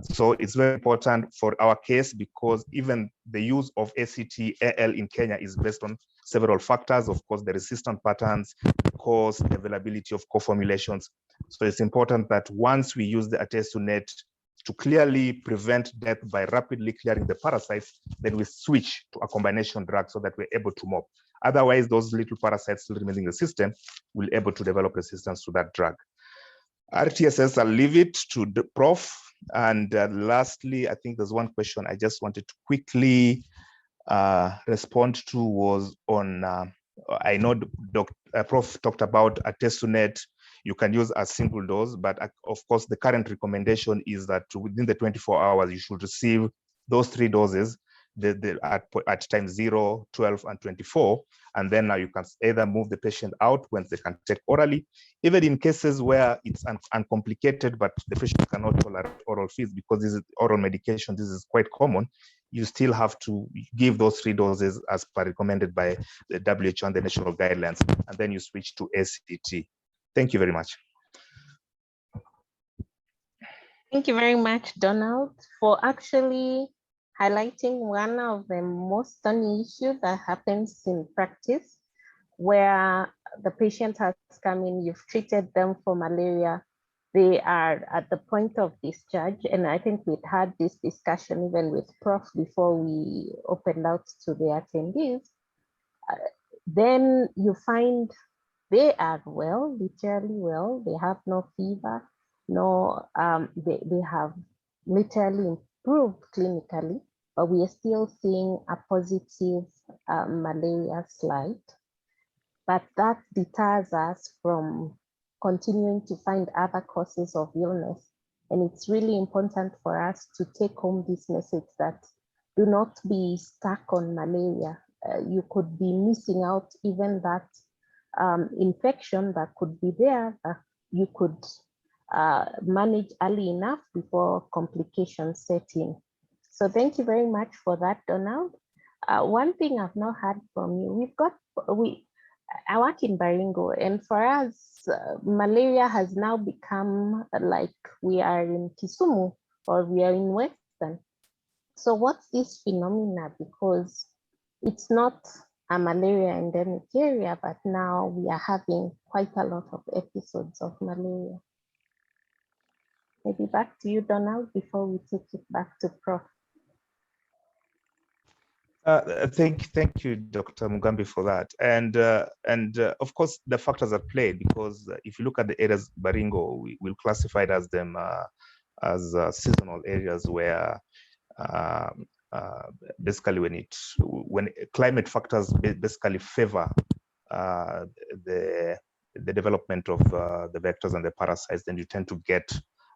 So it's very important for our case because even the use of ACT-AL in Kenya is based on several factors. Of course, the resistant patterns, the cost, the availability of co-formulations. So it's important that once we use the artesunate to clearly prevent death by rapidly clearing the parasites, then we switch to a combination drug so that we're able to mop. Otherwise, those little parasites still remaining in the system will be able to develop resistance to that drug. RTSS, I'll leave it to the Prof. And lastly, I think there's one question I just wanted to quickly respond to was on, I know Prof talked about artesunate. You can use a single dose, but of course, the current recommendation is that within the 24 hours, you should receive those 3 doses at time 0, 12, and 24. And then now you can either move the patient out when they can take orally, even in cases where it's uncomplicated, but the patient cannot tolerate oral feeds because this is oral medication, this is quite common. You still have to give those 3 doses as per recommended by the WHO and the national guidelines, and then you switch to ACT. Thank you very much. Thank you very much, Donald, for actually highlighting one of the most thorny issues that happens in practice, where the patient has come in, you've treated them for malaria, they are at the point of discharge, and I think we'd had this discussion even with Prof before we opened out to the attendees. Then you find they are well, literally well, they have no fever, no, they have literally improved clinically, but we are still seeing a positive malaria slide. But that deters us from continuing to find other causes of illness. And it's really important for us to take home this message that do not be stuck on malaria. You could be missing out even that infection that could be there that you could manage early enough before complications set in. So thank you very much for that, Donald. One thing I've not heard from you, I work in Baringo, and for us, malaria has now become like we are in Kisumu or we are in Western. So what's this phenomena? Because it's not a malaria endemic area, but now we are having quite a lot of episodes of malaria. Maybe back to you, Donald, before we take it back to Prof. Thank you, Dr. Mugambi, for that. And of course, the factors are played because if you look at the areas Baringo, we will classify it as them as seasonal areas where basically when climate factors basically favor the development of the vectors and the parasites, then you tend to get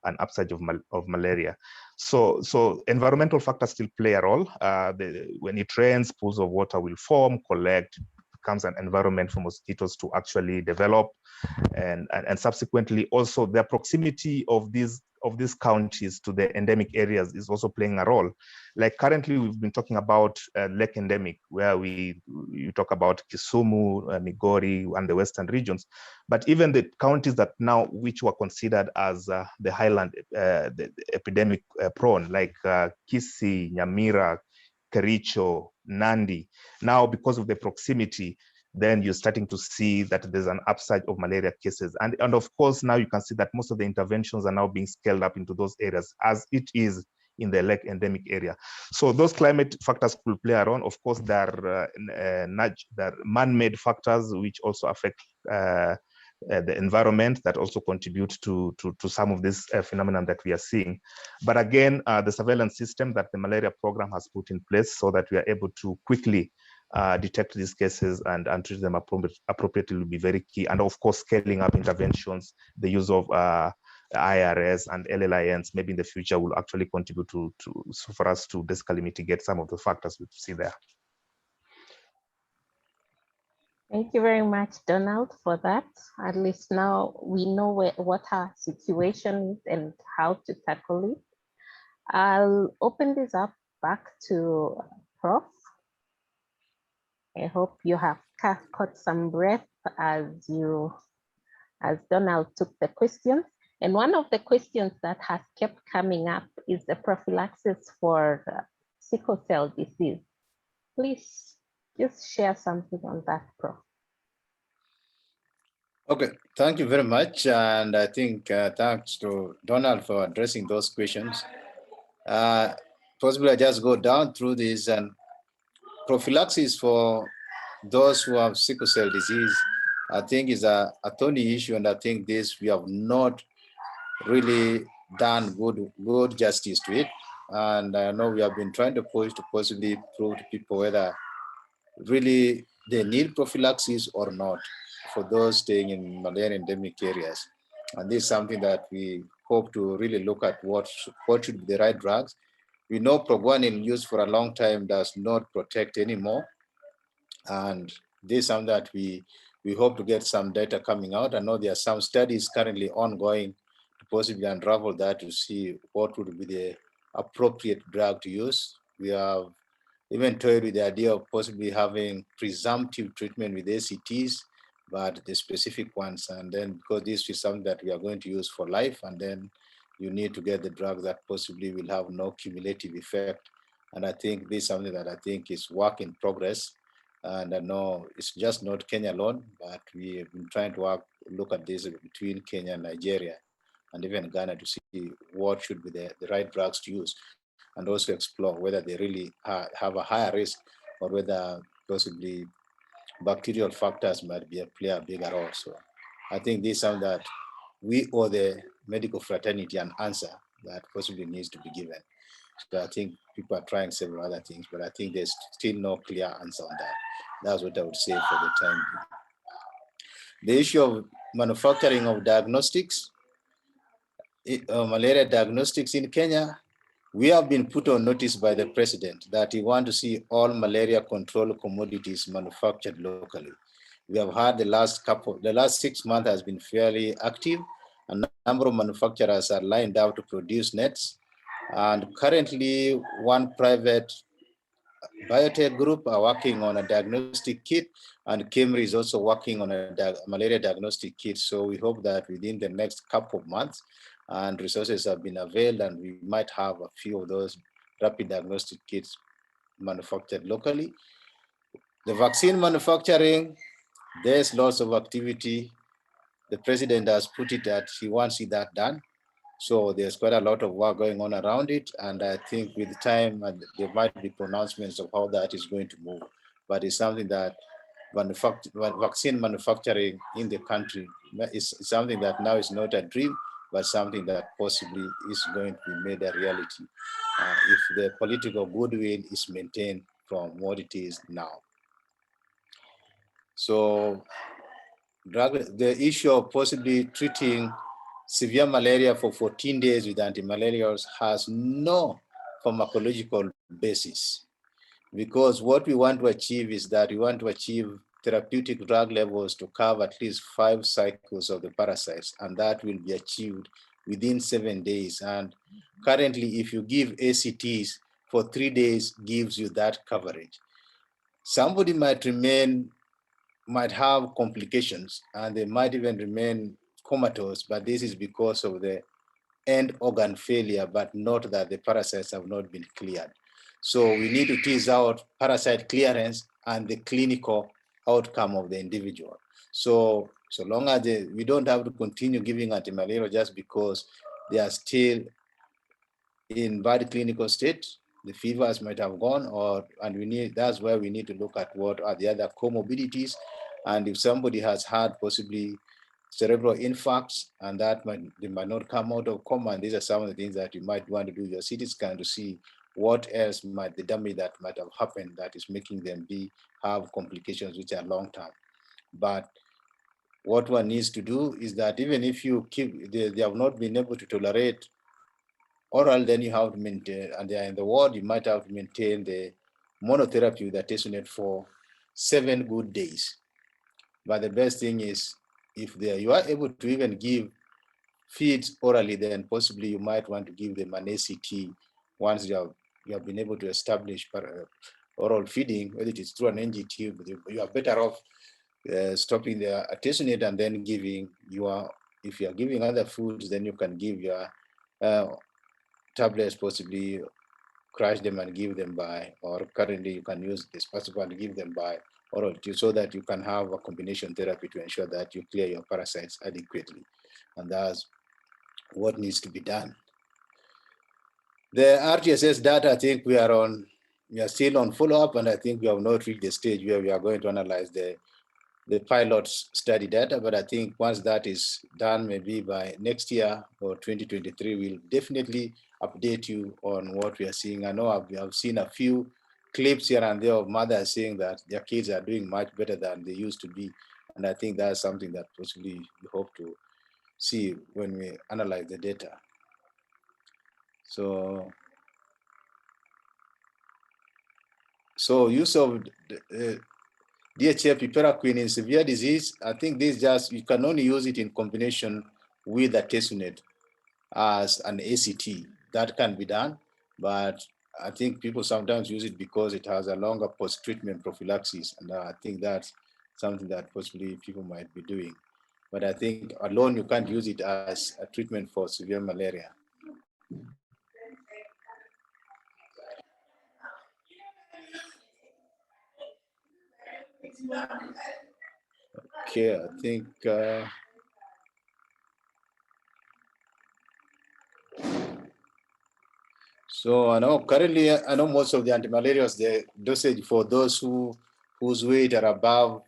an upsurge of malaria. So environmental factors still play a role. When it rains, pools of water will form, collect, becomes an environment for mosquitoes to actually develop, and subsequently also the proximity of these counties to the endemic areas is also playing a role. Like currently, we've been talking about lake endemic, where you talk about Kisumu, Migori, and the western regions. But even the counties that now, which were considered as the highland the epidemic prone, like Kisii, Nyamira, Kericho, Nandi, now because of the proximity, then you're starting to see that there's an upsurge of malaria cases. And of course, now you can see that most of the interventions are now being scaled up into those areas, as it is in the lake endemic area. So those climate factors will play a role. Of course, there are man-made factors which also affect the environment that also contribute to some of this phenomenon that we are seeing. But again, the surveillance system that the malaria program has put in place so that we are able to quickly detect these cases and treat them appropriately will be very key. And of course, scaling up interventions, the use of IRS and LLINs maybe in the future will actually contribute so for us to basically mitigate some of the factors we see there. Thank you very much, Donald, for that. At least now we know what our situation is and how to tackle it. I'll open this up back to Prof. I hope you have caught some breath as Donald took the questions. And one of the questions that has kept coming up is the prophylaxis for sickle cell disease. Please just share something on that, Prof. Okay, thank you very much. And I think thanks to Donald for addressing those questions. Possibly I just go down through this, and prophylaxis for those who have sickle cell disease, I think is a thorny issue, and I think this we have not really done good justice to it. And I know we have been trying to push to possibly prove to people whether really they need prophylaxis or not for those staying in malaria endemic areas. And this is something that we hope to really look at what should be the right drugs. We know proguanil used for a long time does not protect anymore. And this is something that we hope to get some data coming out. I know there are some studies currently ongoing to possibly unravel that to see what would be the appropriate drug to use. We have even toyed with the idea of possibly having presumptive treatment with ACTs, but the specific ones. And then because this is something that we are going to use for life, and then you need to get the drug that possibly will have no cumulative effect. And I think this is something that I think is work in progress. And I know it's just not Kenya alone, but we have been trying to look at this between Kenya and Nigeria and even Ghana to see what should be the right drugs to use, and also explore whether they really have a higher risk or whether possibly bacterial factors might play a bigger role. So I think this is something that we owe the medical fraternity an answer that possibly needs to be given. So I think people are trying several other things, but I think there's still no clear answer on that. That's what I would say for the time being. The issue of manufacturing of diagnostics, malaria diagnostics in Kenya, we have been put on notice by the president that he wants to see all malaria control commodities manufactured locally. We have had the last 6 months has been fairly active. A number of manufacturers are lined up to produce nets. And currently, one private biotech group are working on a diagnostic kit, and KMA is also working on a malaria diagnostic kit. So we hope that within the next couple of months, and resources have been availed, and we might have a few of those rapid diagnostic kits manufactured locally. The vaccine manufacturing, there's lots of activity. The president has put it that he wants that done. So there's quite a lot of work going on around it. And I think with time, there might be pronouncements of how that is going to move. But it's something that vaccine manufacturing in the country is something that now is not a dream, but something that possibly is going to be made a reality if the political goodwill is maintained from what it is now. So the issue of possibly treating severe malaria for 14 days with antimalarials has no pharmacological basis, because what we want to achieve is that we want to achieve therapeutic drug levels to cover at least 5 cycles of the parasites, and that will be achieved within 7 days. And currently, if you give ACTs for 3 days, gives you that coverage. Somebody might have complications, and they might even remain comatose, but this is because of the end organ failure, but not that the parasites have not been cleared. So we need to tease out parasite clearance and the clinical outcome of the individual. So long as we don't have to continue giving antimalarial just because they are still in bad clinical state, the fevers might have gone, that's where we need to look at what are the other comorbidities. And if somebody has had possibly cerebral infarcts and they might not come out of coma, and these are some of the things that you might want to do your CT scan to see what else might the damage that might have happened that is making them have complications which are long term. But what one needs to do is that even if you they have not been able to tolerate oral, then you have to maintain, and they are in the ward, you might have to maintain the monotherapy with artesunate for 7 good days. But the best thing is, if you are able to even give feeds orally, then possibly you might want to give them an ACT once you have been able to establish oral feeding, whether it is through an NG tube. You are better off stopping the artesunate and then giving if you are giving other foods, then you can give your tablets, possibly crush them and give them by, or currently you can use this possible and give them by oral tube, so that you can have a combination therapy to ensure that you clear your parasites adequately. And that's what needs to be done. The RTSS data, I think we are still on follow-up, and I think we have not reached the stage where we are going to analyze the pilot study data, but I think once that is done, maybe by next year or 2023, we'll definitely update you on what we are seeing. I know I've seen a few clips here and there of mothers saying that their kids are doing much better than they used to be. And I think that's something that possibly we hope to see when we analyze the data. So use of DHA piperaquine in severe disease, I think you can only use it in combination with artesunate as an ACT. That can be done, but I think people sometimes use it because it has a longer post-treatment prophylaxis, and I think that's something that possibly people might be doing. But I think alone you can't use it as a treatment for severe malaria. Okay, I think so I know currently, I know most of the antimalarials, the dosage for those whose weight are above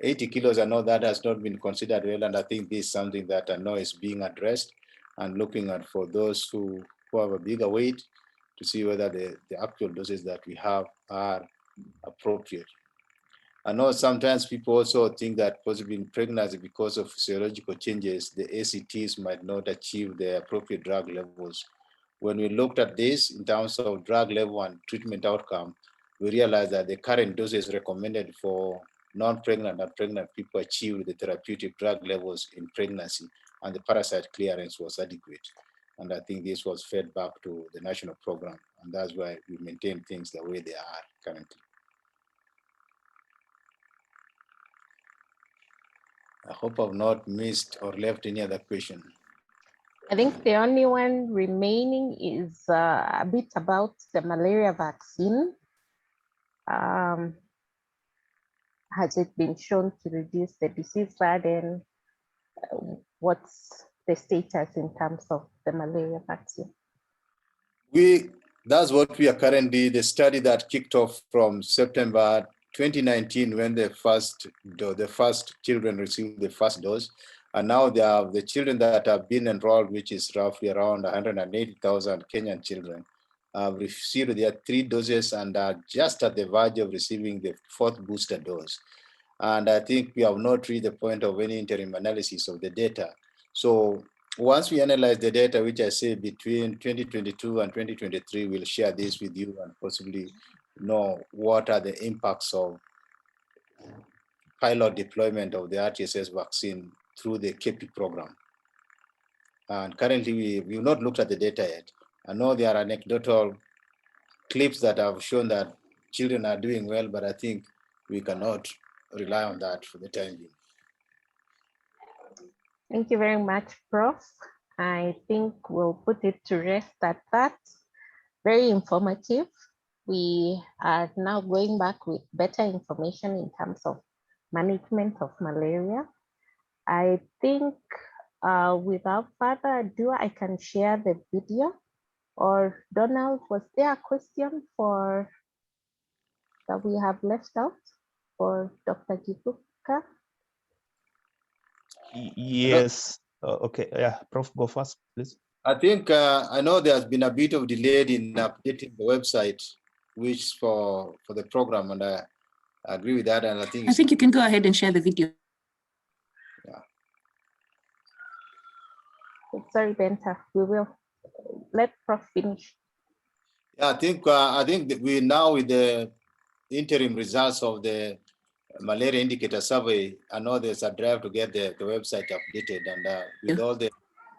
80 kilos, I know that has not been considered well, and I think this is something that I know is being addressed, and looking at for those who have a bigger weight to see whether the actual doses that we have are appropriate. I know sometimes people also think that possibly in pregnancy, because of physiological changes, the ACTs might not achieve the appropriate drug levels. When we looked at this in terms of drug level and treatment outcome, we realized that the current doses recommended for non-pregnant and pregnant people achieved the therapeutic drug levels in pregnancy, and the parasite clearance was adequate. And I think this was fed back to the national program, and that's why we maintain things the way they are currently. I hope I've not missed or left any other question. I think the only one remaining is a bit about the malaria vaccine. Has it been shown to reduce the disease burden? What's the status in terms of the malaria vaccine? That's what we are currently, the study that kicked off from September 2019, when the first children received the first dose. And now they have the children that have been enrolled, which is roughly around 180,000 Kenyan children, have received their 3 doses and are just at the verge of receiving the 4th booster dose. And I think we have not reached the point of any interim analysis of the data. So once we analyze the data, which I say between 2022 and 2023, we'll share this with you and possibly know what are the impacts of pilot deployment of the RTSS vaccine through the KP program. And currently, we've not looked at the data yet. I know there are anecdotal clips that have shown that children are doing well, but I think we cannot rely on that for the time being. Thank you very much, Prof. I think we'll put it to rest at that. Very informative. We are now going back with better information in terms of management of malaria. I think without further ado, I can share the video Or Donald, was there a question for that we have left out for Dr. Gibuka? Yes. Okay. Yeah. Prof, go first, please. I think I know there's been a bit of delay in updating the website, which for the program, and I agree with that. And I think you can go ahead and share the video. Yeah. Sorry, Benta, we will let Prof finish. Yeah, I think that we now with the interim results of the malaria indicator survey, I know there's a drive to get the website updated, and with all the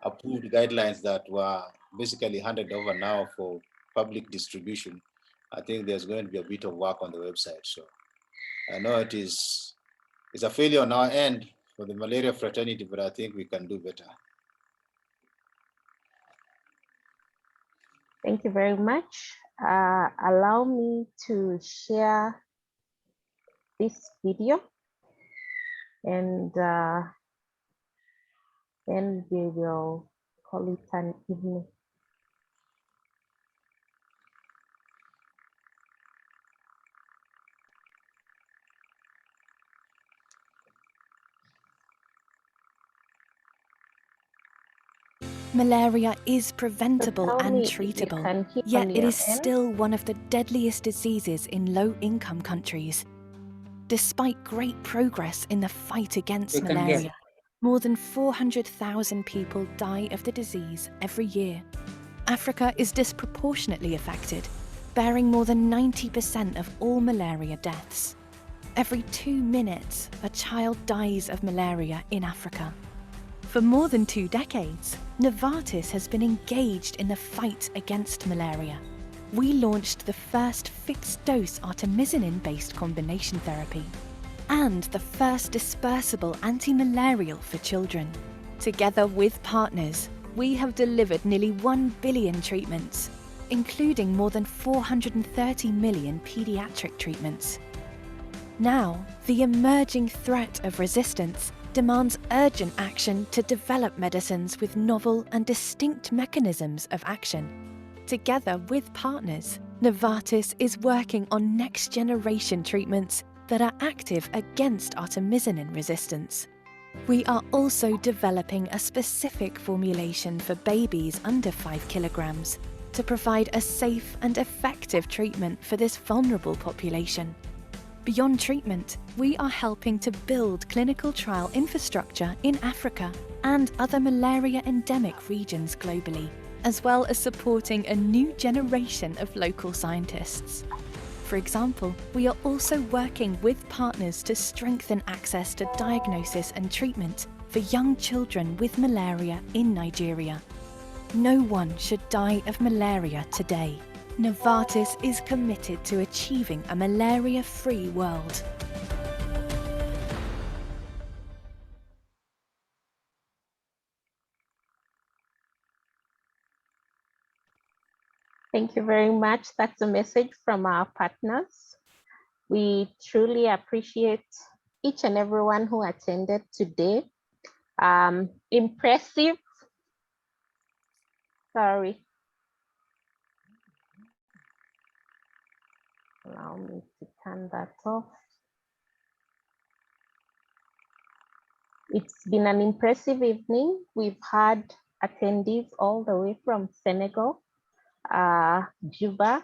approved guidelines that were basically handed over now for public distribution, I think there's going to be a bit of work on the website. So I know it's a failure on our end for the malaria fraternity, but I think we can do better. Thank you very much. Allow me to share this video, and then we will call it an evening. Malaria is preventable So and if you treatable, can hear yet on it your is end. still one of the deadliest diseases in low-income countries. Despite great progress in the fight against malaria, more than 400,000 people die of the disease every year. Africa is disproportionately affected, bearing more than 90% of all malaria deaths. Every 2 minutes, a child dies of malaria in Africa. For more than 2 decades, Novartis has been engaged in the fight against malaria. We launched the first fixed-dose artemisinin-based combination therapy and the first dispersible antimalarial for children. Together with partners, we have delivered nearly 1 billion treatments, including more than 430 million pediatric treatments. Now, the emerging threat of resistance demands urgent action to develop medicines with novel and distinct mechanisms of action. Together with partners, Novartis is working on next-generation treatments that are active against artemisinin resistance. We are also developing a specific formulation for babies under 5 kilograms to provide a safe and effective treatment for this vulnerable population. Beyond treatment, we are helping to build clinical trial infrastructure in Africa and other malaria endemic regions globally, as well as supporting a new generation of local scientists. For example, we are also working with partners to strengthen access to diagnosis and treatment for young children with malaria in Nigeria. No one should die of malaria today. Novartis is committed to achieving a malaria-free world. Thank you very much. That's a message from our partners. We truly appreciate each and everyone who attended today. Impressive. Sorry. Allow me to turn that off. It's been an impressive evening. We've had attendees all the way from Senegal, Juba,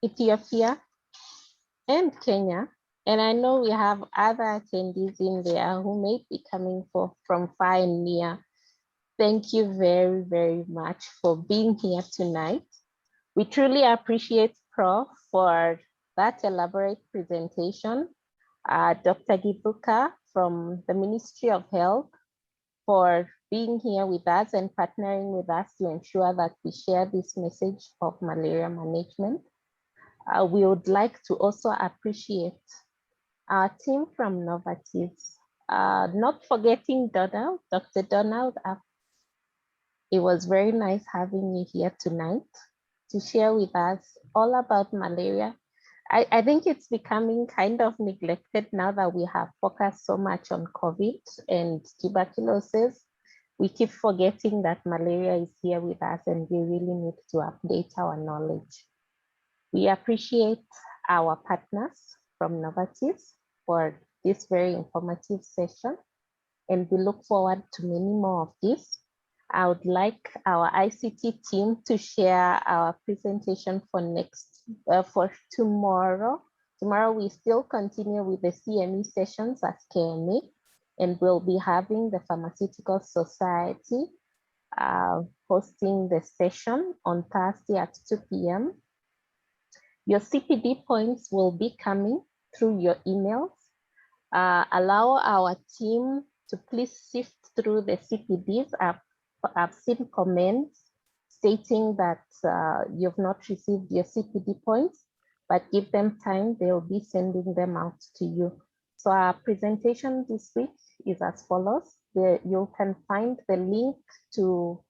Ethiopia, and Kenya. And I know we have other attendees in there who may be coming from far and near. Thank you very, very much for being here tonight. We truly appreciate Prof for that elaborate presentation. Dr. Gibuka from the Ministry of Health for being here with us and partnering with us to ensure that we share this message of malaria management. We would like to also appreciate our team from NOVARTIS, not forgetting Donald, Dr. Donald. It was very nice having you here tonight to share with us all about malaria. I think it's becoming kind of neglected now that we have focused so much on COVID and tuberculosis. we keep forgetting that malaria is here with us and we really need to update our knowledge. We appreciate our partners from NOVARTIS for this very informative session, and we look forward to many more of this. I would like our ICT team to share our presentation for tomorrow. Tomorrow we still continue with the CME sessions at KMA, and we'll be having the Pharmaceutical Society hosting the session on Thursday at 2 p.m. Your CPD points will be coming through your emails. Allow our team to please sift through the CPDs. I've seen comments stating that you've not received your CPD points, but give them time, they'll be sending them out to you. So our presentation this week is as follows. You can find the link to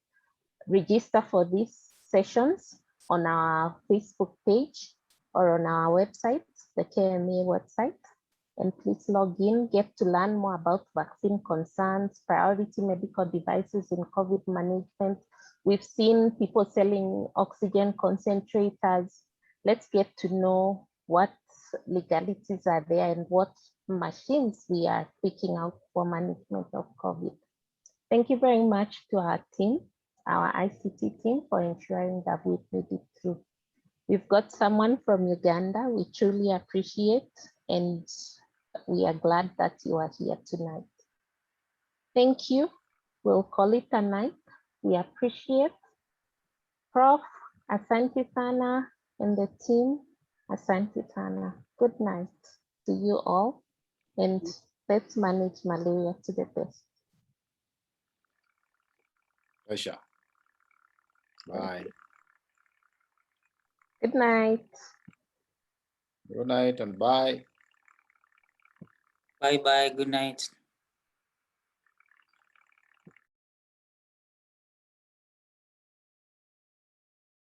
register for these sessions on our Facebook page or on our website, the KMA website. And please log in, get to learn more about vaccine concerns, priority medical devices in COVID management. We've seen people selling oxygen concentrators. Let's get to know what legalities are there and what machines we are picking out for management of COVID. Thank you very much to our team, our ICT team, for ensuring that we've made it through. We've got someone from Uganda we truly appreciate, and we are glad that you are here tonight. Thank you. We'll call it a night. We appreciate Prof. Asante Sana and the team. Asante Sana. Good night to you all, and let's manage malaria to the best. Pleasure. Bye. Good night. Good night and bye. Bye-bye. Good night.